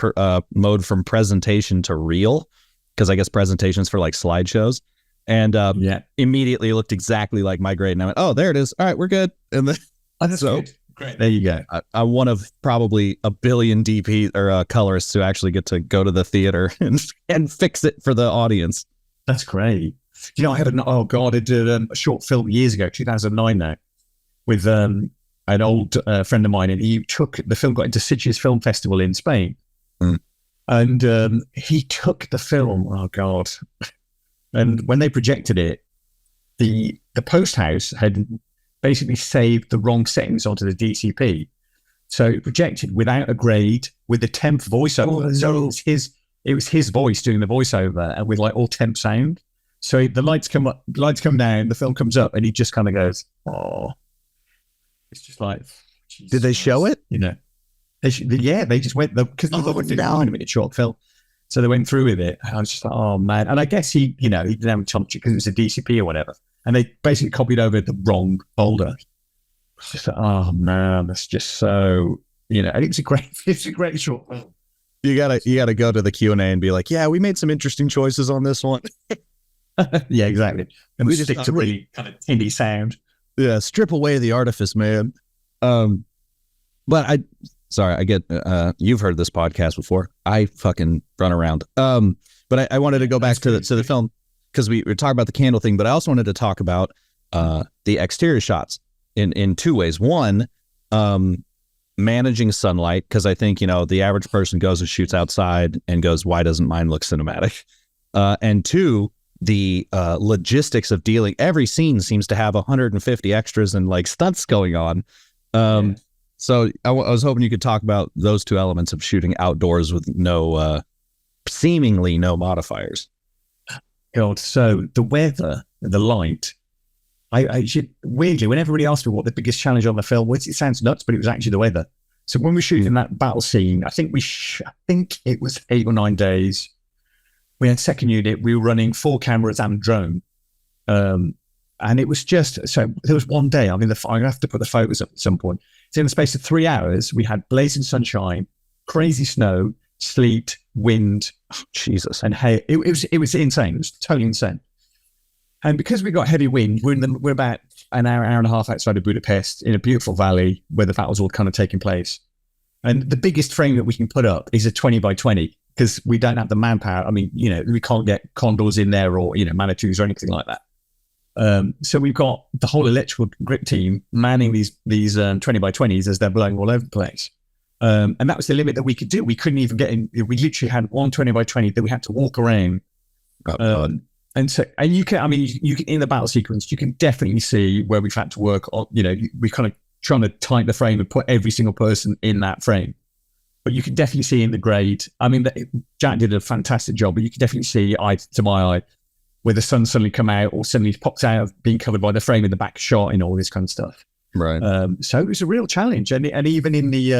mode from presentation to reel, because I guess presentations for like slideshows, and immediately it looked exactly like my grade, and I went, "Oh, there it is. All right, we're good." And then so great. There you go. I'm one of probably a billion DP or colorists who actually get to go to the theater and fix it for the audience. That's great. You know, I did a short film years ago, 2009 now, with an old friend of mine, and the film got into Sitges Film Festival in Spain. And he took the film, oh God. And when they projected it, the post house had basically saved the wrong settings onto the DCP. So it projected without a grade, with the temp voiceover. So it was his voice doing the voiceover, and with like all temp sound. So the lights come down, the film comes up, and he just kind of goes, "Oh." It's just like, did they show it? You know, they just went, because they thought it was a minute short film. So they went through with it. And I was just like, oh man. And I guess he didn't have a touch because it was a DCP or whatever. And they basically copied over the wrong folder. Just like, oh man, that's just so, and it was a great short film. You gotta go to the Q&A and be like, "Yeah, we made some interesting choices on this one." Yeah, exactly. And we stick to really kind of indie sound. Yeah, strip away the artifice, man. But I get, you've heard this podcast before. I fucking run around. But I wanted to go back to the film, because we were talking about the candle thing, but I also wanted to talk about the exterior shots in two ways. One, managing sunlight, because I think, the average person goes and shoots outside and goes, "Why doesn't mine look cinematic?" And two, the logistics of dealing. Every scene seems to have 150 extras and like stunts going on. So I was hoping you could talk about those two elements of shooting outdoors with seemingly no modifiers. God, so the weather, the light, I should, weirdly, when everybody asked me what the biggest challenge on the film was, it sounds nuts, but it was actually the weather. So when we were shooting that battle scene, I think it was 8 or 9 days. We had second unit, we were running 4 cameras and drone. And it was just, so there was one day, I'm going to have to put the photos up at some point. So in the space of 3 hours, we had blazing sunshine, crazy snow, sleet, wind, Jesus, and hail. It was insane. It was totally insane. And because we got heavy wind, we're about an hour and a half outside of Budapest in a beautiful valley where the battle's all kind of taking place. And the biggest frame that we can put up is a 20 by 20, because we don't have the manpower. I mean, we can't get condors in there or, Manitous or anything like that. So we've got the whole electrical grip team manning these 20 by 20s as they're blowing all over the place. And that was the limit that we could do. We couldn't even get in. We literally had one 20 by 20 that we had to walk around. And you can in the battle sequence, you can definitely see where we've had to work on, we kind of trying to tighten the frame and put every single person in that frame. But you can definitely see in the grade. I mean, Jack did a fantastic job, but you can definitely see eye to my eye where the sun suddenly come out or suddenly pops out of being covered by the frame in the back shot and all this kind of stuff. Right. So it was a real challenge. And even in the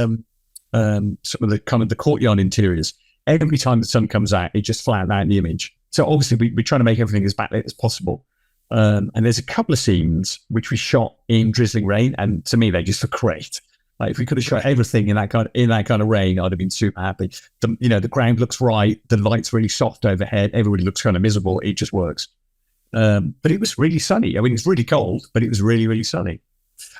some of the kind of the courtyard interiors, every time the sun comes out, it just flattens out the image. So obviously we're trying to make everything as backlit as possible. And there's a couple of scenes which we shot in drizzling rain, and to me they just look great. Like if we could have shot everything in that kind of rain, I'd have been super happy. The ground looks right, the light's really soft overhead, everybody looks kind of miserable. It just works. But it was really sunny. I mean, it's really cold, but it was really, really sunny.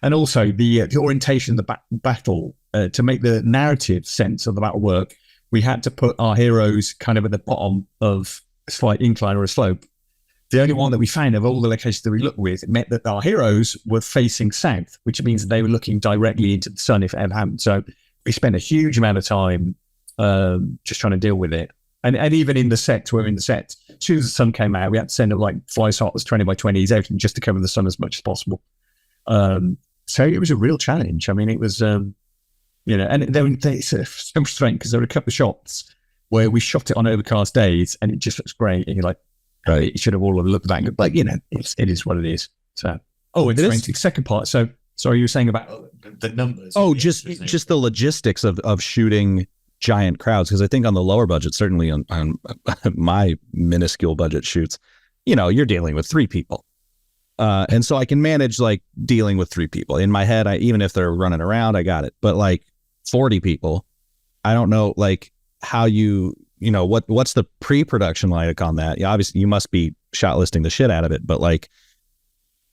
And also the orientation of the battle, to make the narrative sense of the battle work, we had to put our heroes kind of at the bottom of a slight incline or a slope. The only one that we found of all the locations that we looked with, it meant that our heroes were facing south, which means that they were looking directly into the sun if it ever happened. So we spent a huge amount of time just trying to deal with it. And even in the set, as soon as the sun came out, we had to send up like fly swatters, 20 by 20s, everything just to cover the sun as much as possible. So So it was a real challenge. I mean, it was, and it's so strange because there were a couple of shots where we shot it on overcast days and it just looks great. And you're like, right, it should have all looked back. But, it is what it is. So, and the second part. So, sorry, you were saying about the numbers. Oh, just the logistics of shooting giant crowds. Because I think on the lower budget, certainly on my minuscule budget shoots, you're dealing with 3 people. And so I can manage like dealing with 3 people in my head. Even if they're running around, I got it. But like 40 people, I don't know, like how what's the pre-production like on that? Yeah, obviously you must be shot listing the shit out of it, but like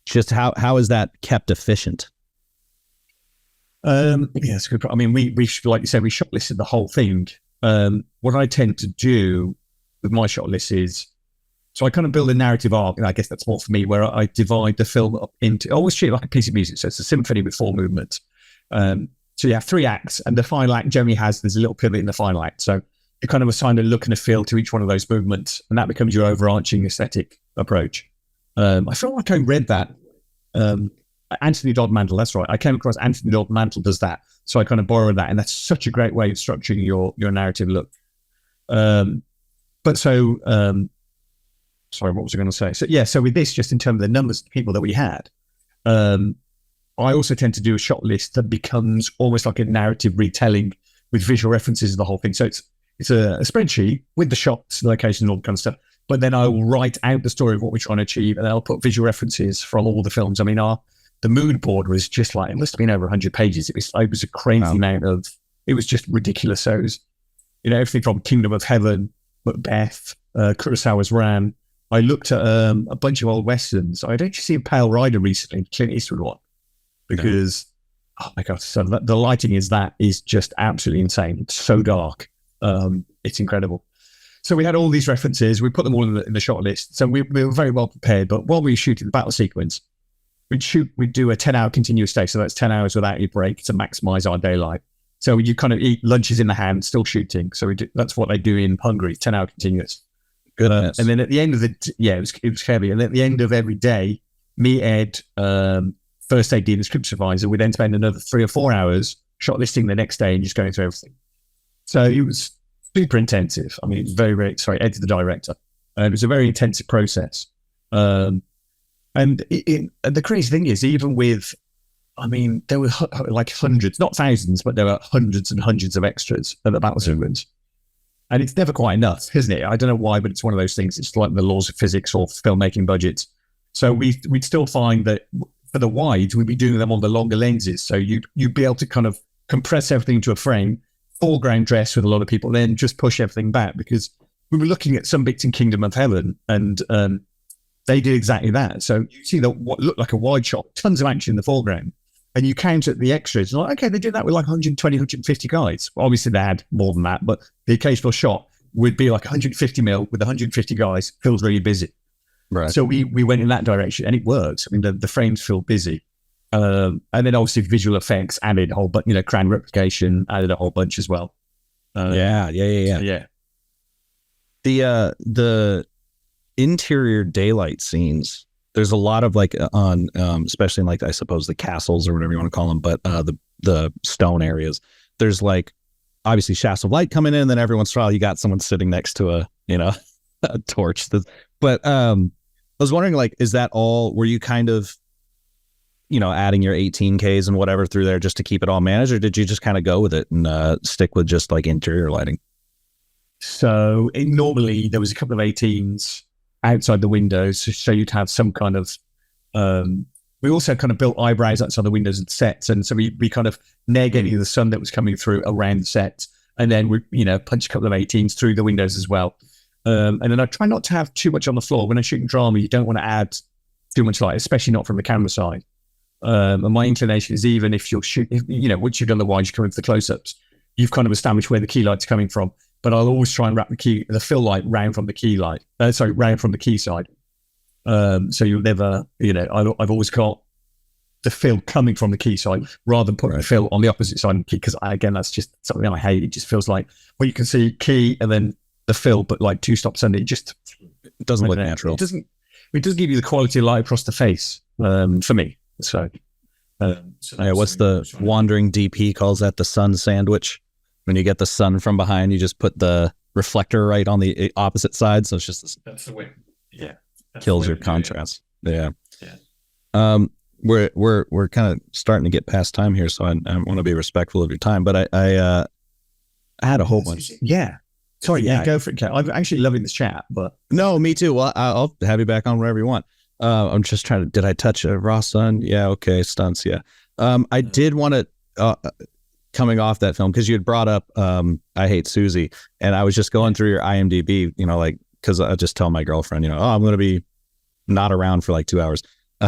just how is that kept efficient? It's good. I mean, we like you said, we shot listed the whole thing. What I tend to do with my shot list is, so I kind of build a narrative arc, and I guess that's more for me, where I divide the film up into, I always treat it like a piece of music. So it's a symphony with 4 movements. So you have 3 acts, and the final act generally there's a little pivot in the final act. So you kind of assign a look and a feel to each one of those movements, and that becomes your overarching aesthetic approach. I feel like I read that. Anthony Dodd Mantle, that's right. I came across Anthony Dodd Mantle does that. So I kind of borrowed that, and that's such a great way of structuring your narrative look. Sorry, what was I going to say? So with this, just in terms of the numbers of people that we had, I also tend to do a shot list that becomes almost like a narrative retelling with visual references of the whole thing. So it's a spreadsheet with the shots, the location, and all that kind of stuff. But then I will write out the story of what we're trying to achieve, and I'll put visual references from all the films. I mean, the mood board was just like, it must have been over 100 pages. It was a crazy amount of, it was just ridiculous. So it was, everything from Kingdom of Heaven, Macbeth, Kurosawa's Ram. I looked at a bunch of old westerns. I'd actually seen Pale Rider recently, Clint Eastwood one, because oh my god, so the lighting is just absolutely insane. It's so dark, it's incredible. So we had all these references. We put them all in the shot list. So we were very well prepared. But while we were shooting the battle sequence, we'd do a 10-hour continuous day. So that's 10 hours without any break to maximize our daylight. So you kind of eat lunches in the hand, still shooting. So that's what they do in Hungary, 10-hour continuous. Goodness. And then at the end of it was heavy. And at the end of every day, me, Ed, first AD, and the script supervisor, we then spend another 3 or 4 hours shot listing the next day and just going through everything. So it was super intensive. I mean, it was very, very, Ed's the director. It was a very intensive process. And the crazy thing is, even with, I mean, there were like hundreds, not thousands, but there were hundreds and hundreds of extras at the battle sequence. And it's never quite enough, isn't it? I don't know why, but it's one of those things. It's like the laws of physics or filmmaking budgets. So we'd still find that for the wides, we'd be doing them on the longer lenses. So you'd be able to kind of compress everything into a frame, foreground dress with a lot of people, then just push everything back, because we were looking at some bits in Kingdom of Heaven, and they did exactly that. So you see what looked like a wide shot, tons of action in the foreground, and you count at the extras, and like, okay, they did that with like 120, 150 guys. Well, obviously they had more than that, but the occasional shot would be like 150 mil with 150 guys, feels really busy. Right. So we went in that direction, and it works. I mean, the frames feel busy. And then obviously visual effects added a whole bunch, crown replication added a whole bunch as well. Yeah. The interior daylight scenes, there's a lot of like on, especially in like, I suppose the castles or whatever you want to call them, but the stone areas, there's like obviously shafts of light coming in, and then every once in a while you got someone sitting next to a torch. But I was wondering, like, is that all, were you kind of, adding your 18Ks and whatever through there just to keep it all managed, or did you just kind of go with it and stick with just like interior lighting? So normally there was a couple of 18s outside the windows, so you'd have some kind of, we also kind of built eyebrows outside the windows and sets. And so we kind of negated the sun that was coming through around the set. And then we, punch a couple of 18s through the windows as well. And then I try not to have too much on the floor. When I'm shooting drama, you don't want to add too much light, especially not from the camera side. And my inclination is, even if you're shooting, once you've done the wide, you come into the close-ups, you've kind of established where the key light's coming from. But I'll always try and wrap the fill light round from the key light. Round from the key side. So you'll never, I've always got the fill coming from the key side rather than putting the fill on the opposite side of the key. Because again, that's just something I hate. It just feels like, well, you can see key and then the fill, but like 2 stops under, it doesn't look natural. It doesn't give you the quality of light across the face, for me. So So Yeah, what's the wandering DP calls that? The sun sandwich. When you get the sun from behind, you just put the reflector right on the opposite side, so it's just this, that's the way. Yeah, kills your contrast. Yeah. Yeah. We're kind of starting to get past time here, so I want to be respectful of your time. But I had a whole bunch. Yeah. Sorry. Yeah. Go for it, Kat. I'm actually loving this chat, but no, me too. Well, I'll have you back on whenever you want. I'm just trying to. Did I touch a raw sun? Yeah. Okay. Stunts. Yeah. I did want to. Coming off that film, because you had brought up I Hate Susie, and I was just going through your IMDb, like, because I just tell my girlfriend, oh, I'm going to be not around for like 2 hours.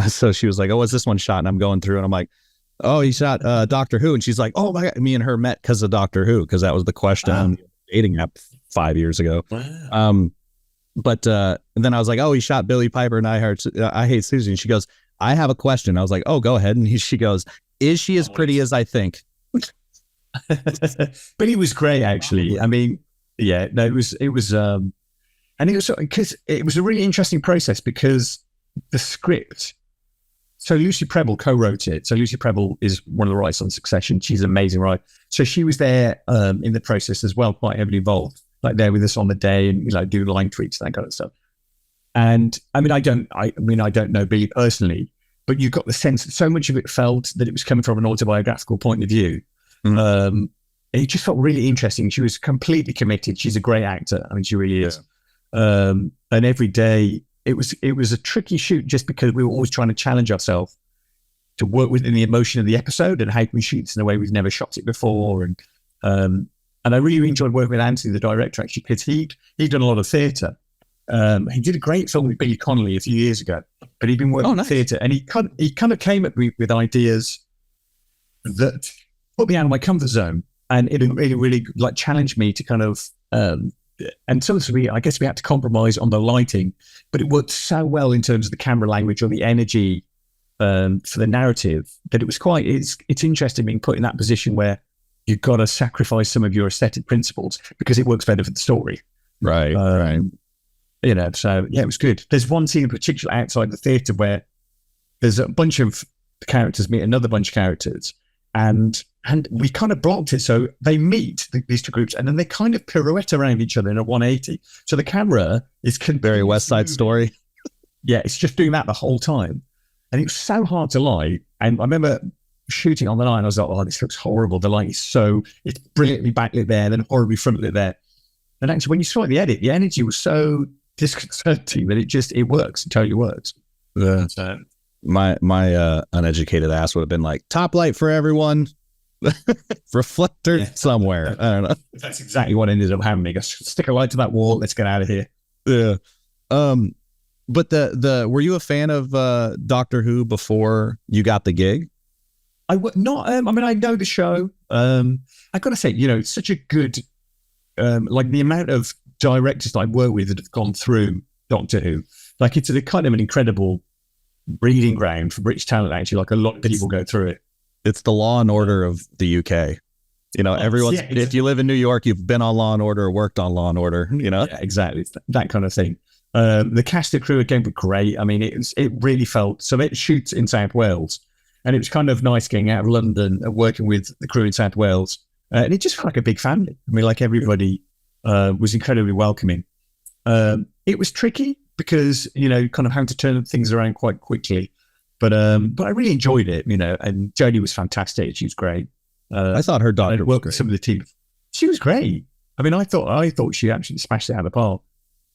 So she was like, oh, what's this one shot? And I'm going through and I'm like, oh, he shot Doctor Who. And she's like, oh my God, me and her met because of Doctor Who, because that was the question on the dating app 5 years ago. Wow. But and then I was like, oh, he shot Billy Piper and I Hate Susie. And she goes, I have a question. I was like, oh, go ahead. And she goes, is she as pretty as I think? But it was great, actually. I mean, yeah, no, it was, and it was because it was a really interesting process, because the script. So Lucy Prebble co-wrote it. So Lucy Prebble is one of the writers on Succession. She's amazing, right? So she was there in the process as well, quite heavily involved, like there with us on the day, and do line tweets, that kind of stuff. And I mean, I don't know Billy personally, but you got the sense that so much of it felt that it was coming from an autobiographical point of view. It just felt really interesting. She was completely committed. She's a great actor. I mean, she really is. And every day it was a tricky shoot, just because we were always trying to challenge ourselves to work within the emotion of the episode and how can we shoot this in a way we've never shot it before. And I really enjoyed working with Anthony, the director, actually, because he'd done a lot of theatre. He did a great film with Billy Connolly a few years ago, but he'd been working in theatre, and he kind of came at me with ideas that put me out of my comfort zone, and it really like challenged me to kind of and sometimes I guess we had to compromise on the lighting, but it worked so well in terms of the camera language or the energy for the narrative that it was quite. It's interesting being put in that position where you've got to sacrifice some of your aesthetic principles because it works better for the story. Right. Right. So yeah, it was good. There's one scene in particular outside the theatre where there's a bunch of characters meet another bunch of characters, and we kind of blocked it. So they meet these two groups, and then they kind of pirouette around each other in a 180. So the camera is very West Side Story. Yeah, it's just doing that the whole time. And it was so hard to light. And I remember shooting on the night, and I was like, oh, this looks horrible. The light is it's brilliantly backlit there, then horribly frontlit there. And actually, when you saw the edit, the energy was so disconcerting that it works. It totally works. Yeah. So, my uneducated ass would have been like, top light for everyone. Reflector somewhere. I don't know. That's exactly what ended up happening. Stick a light to that wall. Let's get out of here. Yeah. But were you a fan of Doctor Who before you got the gig? I know the show. I gotta say, it's such a good, like the amount of directors that I work with that have gone through Doctor Who, like it's a kind of an incredible breeding ground for British talent. Actually, like a lot of people go through it. It's the Law and Order of the UK. Everyone's, if you live in New York, you've been on Law and Order or worked on Law and Order, Yeah, exactly. It's that kind of thing. The cast and crew again were great. I mean, it really felt, so it shoots in South Wales, and it was kind of nice getting out of London and working with the crew in South Wales. And it just felt like a big family. I mean, like everybody was incredibly welcoming. It was tricky because, kind of having to turn things around quite quickly. But I really enjoyed it, and Jodie was fantastic. She was great. I thought her daughter worked with some of the team. She was great. I mean, I thought she actually smashed it out of the park.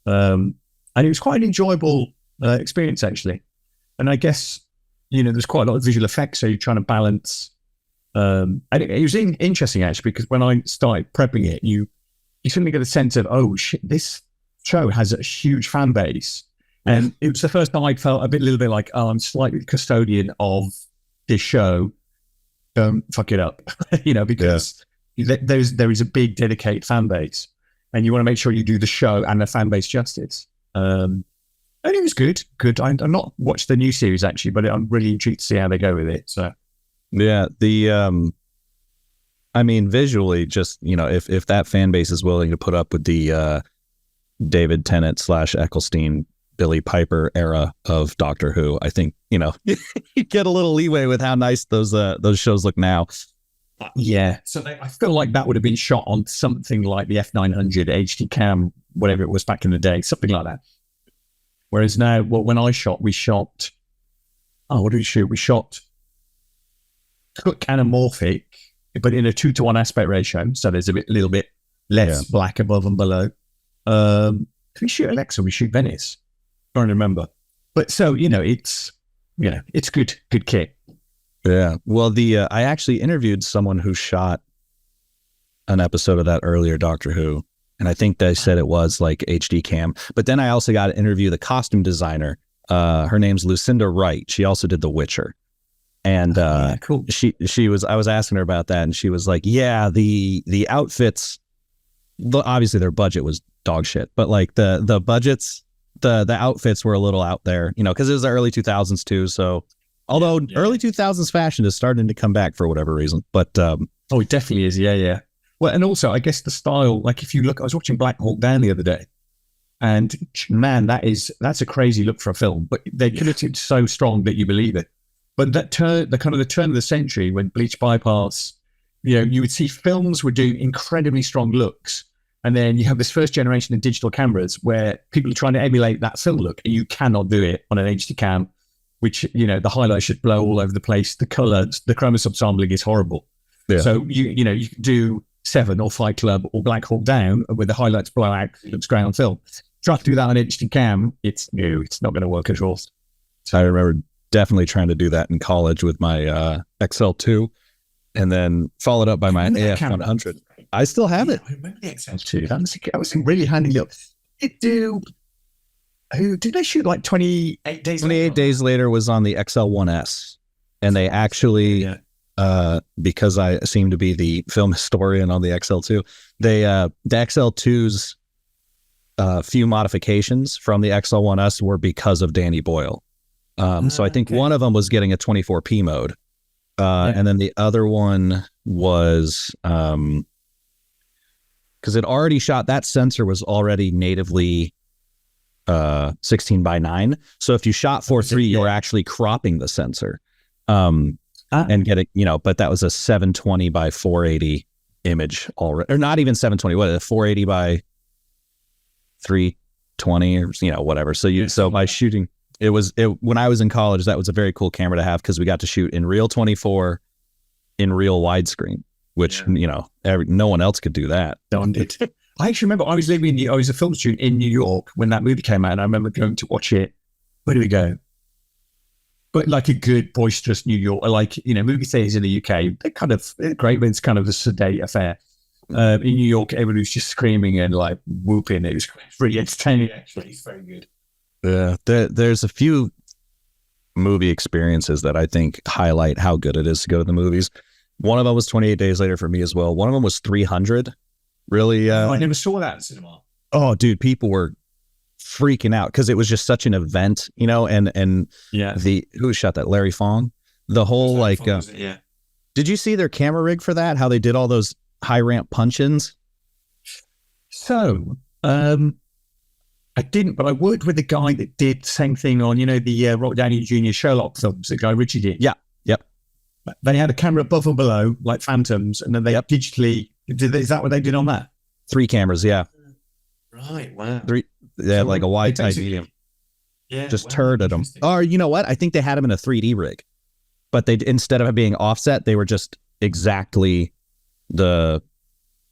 And it was quite an enjoyable experience, actually. And I guess, there's quite a lot of visual effects, so you're trying to balance. And it was interesting, actually, because when I started prepping it, you suddenly get a sense of, oh, shit, this show has a huge fan base. And it was the first time I felt a little bit like, oh, I'm slightly the custodian of this show. Don't fuck it up, because there is a big dedicated fan base, and you want to make sure you do the show and the fan base justice. And it was good. I've not watched the new series actually, but I'm really intrigued to see how they go with it. So, yeah, I mean, visually, just if that fan base is willing to put up with the David Tennant / Eccleston Billy Piper era of Doctor Who. I think, you know, you get a little leeway with how nice those shows look now. Yeah. So I feel like that would have been shot on something like the F900 HD cam, whatever it was back in the day, something like that. Whereas now, well, when I shot, we shot, what did we shoot? We shot Anamorphic, but in a 2:1 aspect ratio. So there's a little bit less black above and below. Did we shoot Alexa? We shoot Venice. I don't remember. But so, you know, it's good kit. Yeah. Well, I actually interviewed someone who shot an episode of that earlier Doctor Who, and I think they said it was like HD cam. But then I also got to interview the costume designer. Her name's Lucinda Wright. She also did The Witcher. And cool. I was asking her about that, and she was like, yeah, the outfits, obviously their budget was dog shit, but like the budgets, the outfits were a little out there, you know, because it was the early 2000s too. So although early 2000s fashion is starting to come back for whatever reason, but it definitely is. Yeah. Well, and also I guess the style, like if you look, I was watching Black Hawk Down the other day, and man, that's a crazy look for a film, but they could have it so strong that you believe it. But the turn of the century when Bleach Bypass, you know, you would see films would do incredibly strong looks. And then you have this first generation of digital cameras where people are trying to emulate that film look, and you cannot do it on an HD cam, which, you know, the highlights should blow all over the place. The colors, the chroma subsampling is horrible. Yeah. So, you know, you can do Seven or Fight Club or Black Hawk Down where the highlights blow out, it looks great on film. Try to do that on HD cam, it's not going to work at all. I remember definitely trying to do that in college with my XL2, and then followed up by my AF100. I still have it. I remember the XL2. That was a really handy look. Did they shoot like 28 days 28 days later was on the XL1S. And they actually, because I seem to be the film historian on the XL2, the XL2's few modifications from the XL1S were because of Danny Boyle. So I think one of them was getting a 24p mode. And then the other one was, because it already shot, that sensor was already natively 16:9. So if you shot 4:3, you were actually cropping the sensor and getting, you know, but that was a 720 by 480 image already, or not even 720, what, a 480 by 320 or, you know, whatever. So by shooting, when I was in college, that was a very cool camera to have because we got to shoot in real 24 in real widescreen, which, you know, no one else could do that. Don't it? I actually remember I was a film student in New York when that movie came out, and I remember going to watch it. Where do we go? But like a good boisterous New York, like, you know, movie theaters in the UK, they're great, but it's kind of a sedate affair. In New York, everybody was just screaming and like whooping. It was really entertaining, actually. It's very good. Yeah, there's a few movie experiences that I think highlight how good it is to go to the movies. One of them was 28 Days Later for me as well. One of them was 300. Really? I never saw that in cinema. Oh, dude, people were freaking out because it was just such an event, you know. And who shot that? Larry Fong. The whole like, did you see their camera rig for that? How they did all those high ramp punch-ins? So, I didn't, but I worked with a guy that did the same thing on, you know, the Robert Downey Jr. Sherlock films, the guy Richie did. Yeah. Yep. They had a camera above and below, like Phantoms, and then they digitally, is that what they did on that? 3 cameras, yeah. Right, wow. 3, yeah, so like a wide type medium. Yeah. Just turned at them. Or you know what? I think they had them in a 3D rig. But they, instead of being offset, they were just exactly, the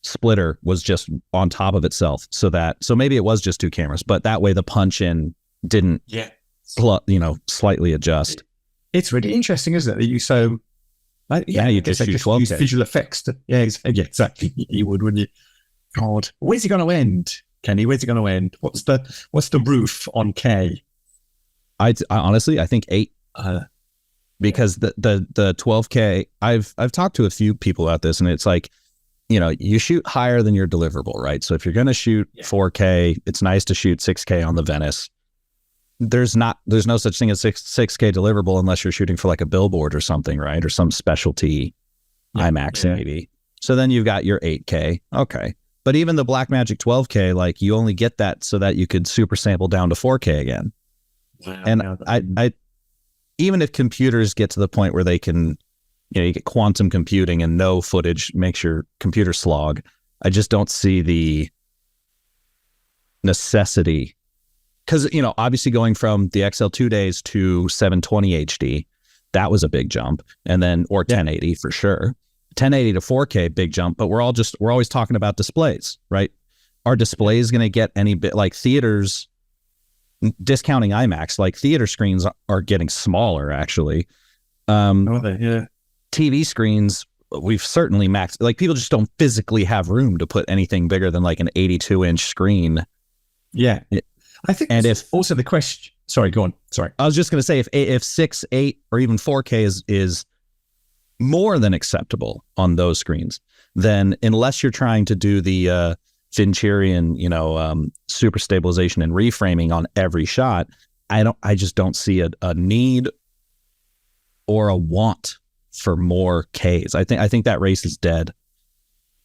splitter was just on top of itself, so maybe it was just 2 cameras, but that way the punch in didn't slightly adjust. It's really interesting, isn't it, that you you just shoot 12K. Use visual effects exactly. You would, wouldn't you? God, where's it going to end, Kenny? Where's it going to end? What's the roof on K? I honestly, I think 8, because the 12K, I've talked to a few people about this, and it's like, you know, you shoot higher than your deliverable, right? So if you're going to shoot 4K, it's nice to shoot 6K on the Venice. There's no such thing as 6K deliverable unless you're shooting for like a billboard or something, right? Or some specialty IMAX maybe. So then you've got your 8K. Okay. But even the Blackmagic 12K, like you only get that so that you could super sample down to 4K again. Wow, and I even if computers get to the point where they can, you get quantum computing and no footage makes your computer slog, I just don't see the necessity. Because, obviously going from the XL2 days to 720 HD, that was a big jump. And then, or 1080 for sure. 1080 to 4K, big jump, but we're always talking about displays, right? Are displays going to get any bit like theaters, discounting IMAX, like theater screens are getting smaller actually. TV screens, we've certainly maxed, like people just don't physically have room to put anything bigger than like an 82-inch screen. Yeah. I think, and if also the question, sorry, go on. Sorry. I was just going to say if 6, 8, or even 4K is more than acceptable on those screens, then unless you're trying to do the Fincherian, super stabilization and reframing on every shot, I just don't see a need or a want for more Ks. I think that race is dead,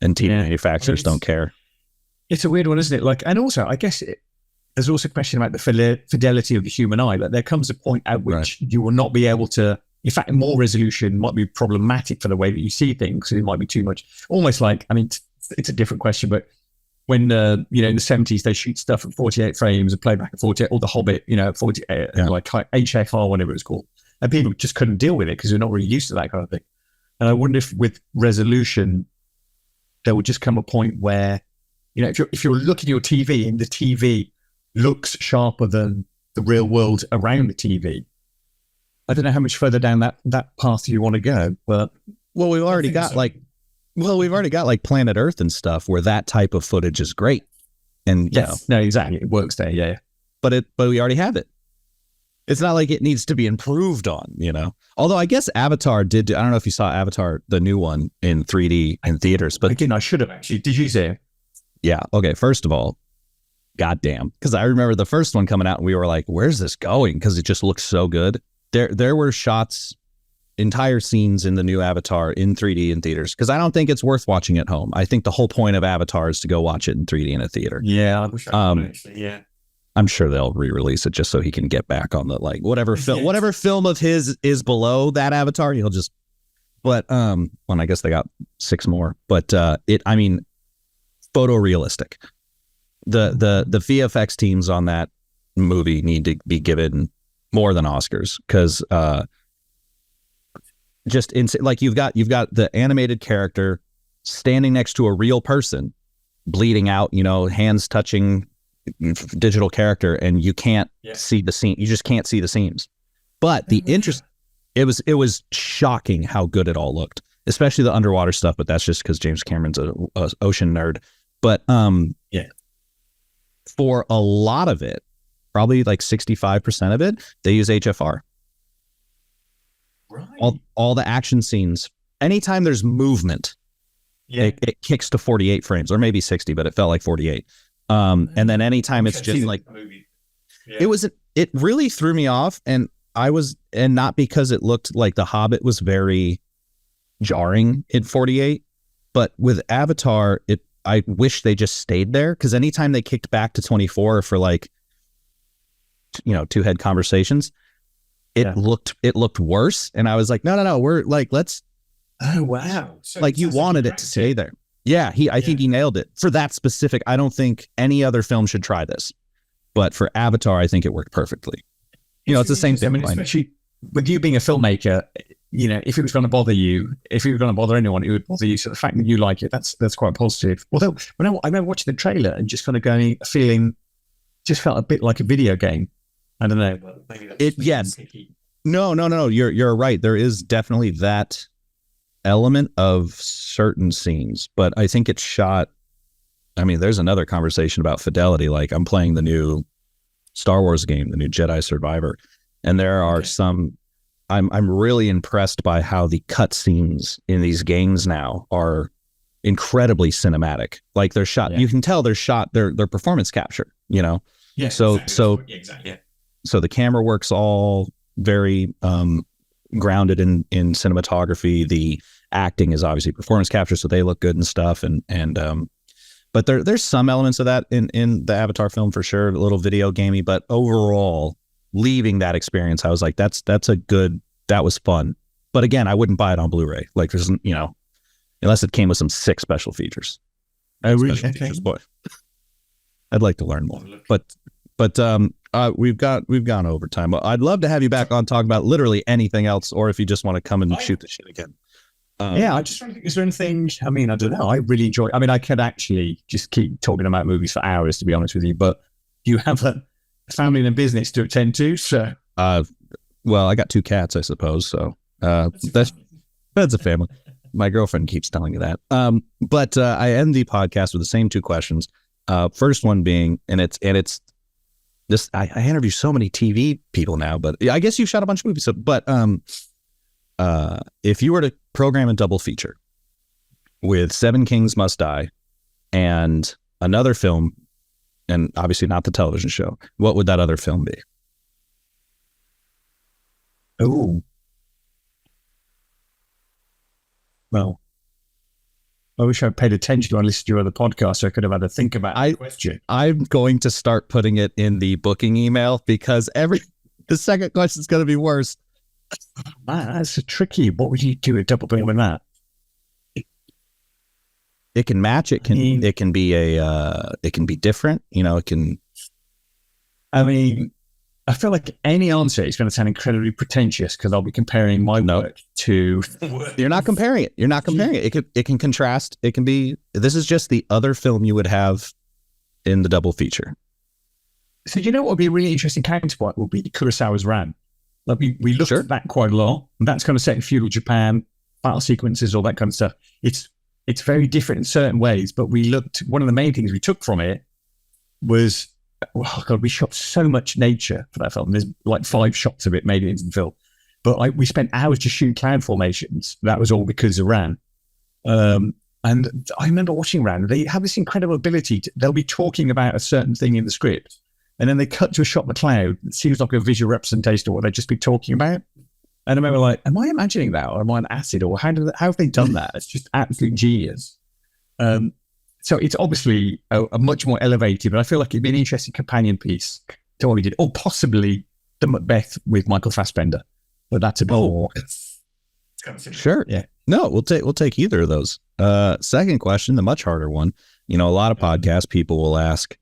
and TV manufacturers don't care. It's a weird one, isn't it? Like, and also, I guess there's also a question about the fidelity of the human eye. Like, there comes a point at which you will not be able to. In fact, more resolution might be problematic for the way that you see things. It might be too much. Almost like, I mean, it's a different question, but when, in the 70s, they shoot stuff at 48 frames and play back at 48, or The Hobbit, 48, like HFR, whatever it's called. And people just couldn't deal with it because they're not really used to that kind of thing. And I wonder if with resolution, there would just come a point where, if you're looking at your TV and the TV looks sharper than the real world around the TV, I don't know how much further down that path you want to go, but we've already got like Planet Earth and stuff where that type of footage is great, and no, exactly, it works there, yeah. But we already have it. It's not like it needs to be improved on, Although I guess Avatar did. I don't know if you saw Avatar, the new one, in 3D in theaters, but again, I should have actually. Did you see it? Yeah. Okay. First of all, goddamn, because I remember the first one coming out, and we were like, "Where's this going?" Because it just looks so good. There were shots, entire scenes in the new Avatar in 3D in theaters, because I don't think it's worth watching at home. I think the whole point of Avatar is to go watch it in 3D in a theater. Yeah, I wish I could actually. Yeah, I'm sure they'll re-release it just so he can get back on the whatever film of his is below that Avatar. He'll just. But well, I guess they got 6 more. But photorealistic. The VFX teams on that movie need to be given more than Oscars, because you've got the animated character standing next to a real person, bleeding out, hands touching digital character, and you can't see the seam. You just can't see the seams. But it was shocking how good it all looked, especially the underwater stuff. But that's just because James Cameron's a ocean nerd. But for a lot of it, probably like 65% of it, they use HFR. Right. All the action scenes, anytime there's movement, it kicks to 48 frames, or maybe 60, but it felt like 48. And then anytime it's just like, it really threw me off, and not because it looked like The Hobbit was very jarring in 48, but with Avatar, I wish they just stayed there, because anytime they kicked back to 24 for two head conversations, it looked worse. And I was like, no, we're like, let's. Oh, wow. So you wanted it to stay there. Yeah. I think he nailed it for that specific. I don't think any other film should try this, but for Avatar, I think it worked perfectly. It's the same thing. I mean, especially with you being a filmmaker, if it was going to bother you, if it was going to bother anyone, it would bother you. So the fact that you like it, that's quite positive. Although I remember watching the trailer and just kind of just felt a bit like a video game. I don't know. Maybe that's No. You're right. There is definitely that element of certain scenes, but I think it's shot. I mean, there's another conversation about fidelity. Like, I'm playing the new Star Wars game, the new Jedi Survivor, and there are some. I'm really impressed by how the cut scenes in these games now are incredibly cinematic. Like, they're shot. You can tell they're shot. They're performance capture. Yeah. So the camera work's all very grounded in cinematography. The acting is obviously performance capture, so they look good and stuff. But there's some elements of that in the Avatar film for sure, a little video gamey, but overall, leaving that experience, I was like, that was fun. But again, I wouldn't buy it on Blu-ray. Like there's, unless it came with some sick special features. Oh, really? Special features, boy. I'd like to learn more. But we've gone over time. I'd love to have you back on talk about literally anything else, or if you just want to come and shoot the shit again. I just trying to think, is there anything, I mean, I don't know. I really enjoy, I mean, I could actually just keep talking about movies for hours, to be honest with you, but you have a family and a business to attend to, so. Well, I got 2 cats, I suppose, so that's a family. My girlfriend keeps telling me that. But I end the podcast with the same 2 questions. First one being, and it's this, I interview so many TV people now, but I guess you've shot a bunch of movies. But if you were to program a double feature with Seven Kings Must Die and another film, and obviously not the television show, what would that other film be? Oh. Well, I wish I paid attention when I listened to your other podcast so I could have had to think about the question. I'm going to start putting it in the booking email because the second question is going to be worse. Man, that's a tricky. What would you do a double bill with that? It can match. It can be different. It can. I mean, I feel like any answer is going to sound incredibly pretentious because I'll be comparing my work to. You're not comparing it. It can contrast. It can be. This is just the other film you would have in the double feature. So you know what would be a really interesting counterpart would be Kurosawa's Ran. Like we looked at that quite a lot, and that's kind of set in feudal Japan, battle sequences, all that kind of stuff. It's very different in certain ways, but we looked. One of the main things we took from it was, oh God, we shot so much nature for that film. There's like 5 shots of it made it into the film, but we spent hours just shooting cloud formations. That was all because of Ran. And I remember watching Ran. They have this incredible ability. They'll be talking about a certain thing in the script, and then they cut to a shot of the cloud. It seems like a visual representation of what they'd just be talking about. And I remember like, am I imagining that? Or am I on acid? Or how have they done that? It's just absolute genius. So it's obviously a much more elevated, but I feel like it'd be an interesting companion piece to what we did. Or possibly the Macbeth with Michael Fassbender. But that's a bit more. Sure. Yeah. No, we'll take either of those. Second question, the much harder one. A lot of podcast people will ask,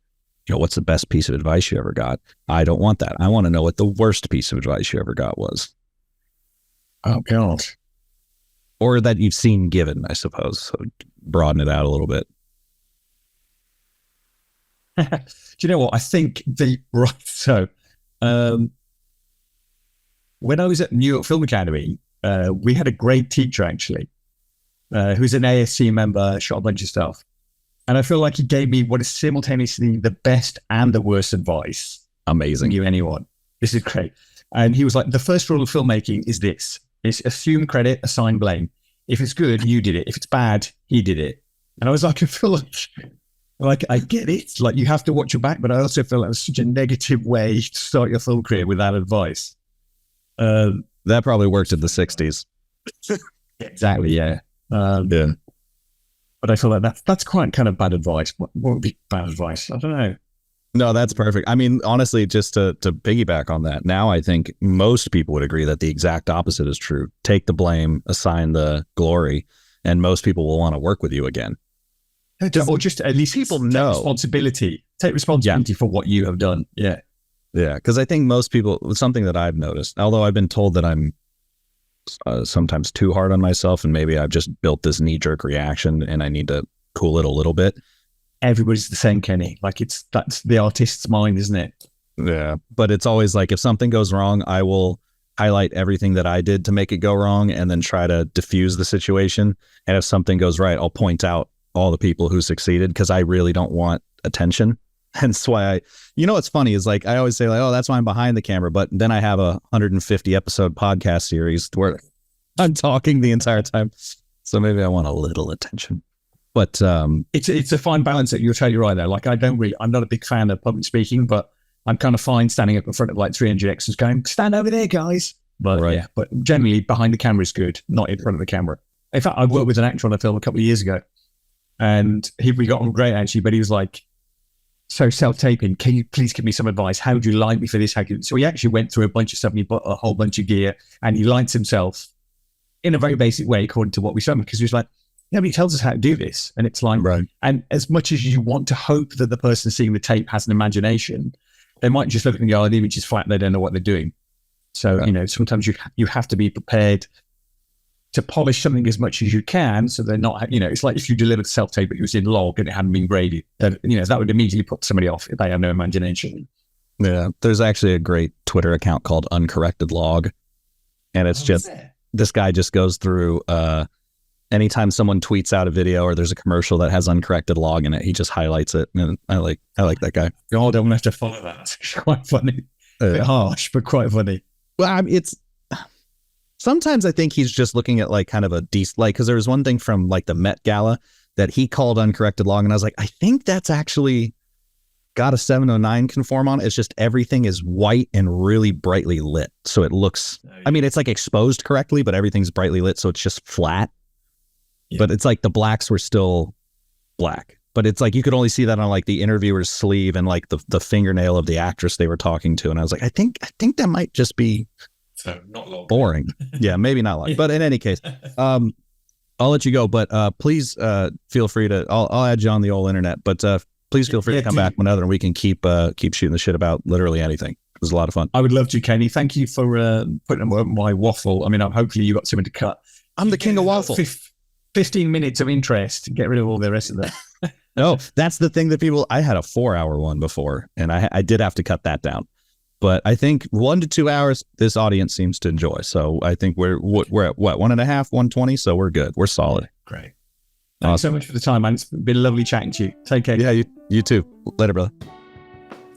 what's the best piece of advice you ever got? I don't want that. I want to know what the worst piece of advice you ever got was. Oh, God. Or that you've seen given, I suppose. So broaden it out a little bit. Do you know what? I think when I was at New York Film Academy, we had a great teacher, actually, who's an ASC member, shot a bunch of stuff. And I feel like he gave me what is simultaneously the best and the worst advice. Amazing. You anyone. This is great. And he was like, the first rule of filmmaking is this. It's assume credit, assign blame. If it's good, you did it. If it's bad, he did it. And I was like, I feel like I get it. Like you have to watch your back, but I also feel like it's such a negative way to start your film career with that advice. That probably worked in the 60s. Exactly, yeah. Yeah. But I feel like that's quite kind of bad advice. What would be bad advice? I don't know. No, that's perfect. I mean, honestly, just to piggyback on that, now I think most people would agree that the exact opposite is true. Take the blame, assign the glory, and most people will want to work with you again. Or just at least people know responsibility. Take responsibility for what you have done. Yeah. Yeah. Because I think most people, something that I've noticed, although I've been told that I'm sometimes too hard on myself and maybe I've just built this knee-jerk reaction and I need to cool it a little bit. Everybody's the same, Kenny. Like that's the artist's mind, isn't it? Yeah. But it's always like if something goes wrong, I will highlight everything that I did to make it go wrong and then try to diffuse the situation. And if something goes right, I'll point out all the people who succeeded because I really don't want attention. Hence why what's funny is like I always say like, oh, that's why I'm behind the camera. But then I have a 150 episode podcast series where I'm talking the entire time. So maybe I want a little attention. But it's a fine balance that you're totally right there. Like I'm not a big fan of public speaking, but I'm kind of fine standing up in front of like 300 extras going, stand over there, guys. But yeah, but generally behind the camera is good, not in front of the camera. In fact, I worked with an actor on a film a couple of years ago. And we got on great, actually, but he was like, so self-taping, can you please give me some advice? How would you like me for this? So he actually went through a bunch of stuff, and he bought a whole bunch of gear, and he lights himself in a very basic way, according to what we saw, because he was like, nobody tells us how to do this. And it's like, Right. And as much as you want to hope that the person seeing the tape has an imagination, they might just look and go, oh, the image is flat, they don't know what they're doing. So, sometimes you have to be prepared to polish something as much as you can, so they're not, it's like if you delivered self-tape, but it was in log and it hadn't been graded, that would immediately put somebody off if they have no imagination. Yeah. There's actually a great Twitter account called Uncorrected Log. And it's this guy just goes through, anytime someone tweets out a video or there's a commercial that has uncorrected log in it, he just highlights it. And I like that guy. God, I'm going to have to follow that. It's quite funny. A bit harsh, but quite funny. Well, sometimes I think he's just looking at like kind of a decent, like, because there was one thing from like the Met Gala that he called uncorrected log, and I was like, I think that's actually got a 709 conform on it. It's just everything is white and really brightly lit, so it looks. I mean, it's like exposed correctly, but everything's brightly lit, so it's just flat. Yeah. But it's like the blacks were still black, but it's like you could only see that on like the interviewer's sleeve and like the fingernail of the actress they were talking to, and I was like, I think that might just be. So not long. Boring. Yeah, maybe not long. But in any case, I'll let you go. But please feel free to. I'll add you on the old internet. But please feel free to come back whenever, and we can keep shooting the shit about literally anything. It was a lot of fun. I would love to, Kenny. Thank you for putting on my waffle. I mean, hopefully you got something to cut. I'm the king of waffle. 15 minutes of interest. Get rid of all the rest of that. No, that's the thing that people. I had a 4-hour one before, and I did have to cut that down. But I think 1 to 2 hours, this audience seems to enjoy. So I think we're at what, 1.5, 120. So we're good. We're solid. Great. Thanks so much for the time, man. It's been lovely chatting to you. Take care. Yeah, you too. Later, brother.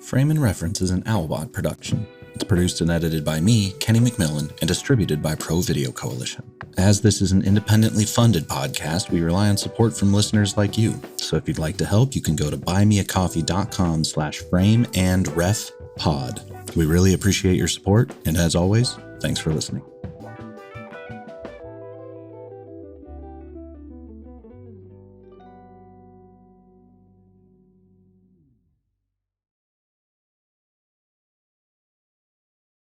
Frame and Reference is an Owlbot production. It's produced and edited by me, Kenny McMillan, and distributed by ProVideo Coalition. As this is an independently funded podcast, we rely on support from listeners like you. So if you'd like to help, you can go to buymeacoffee.com/frameandrefpod. We really appreciate your support, and as always, thanks for listening.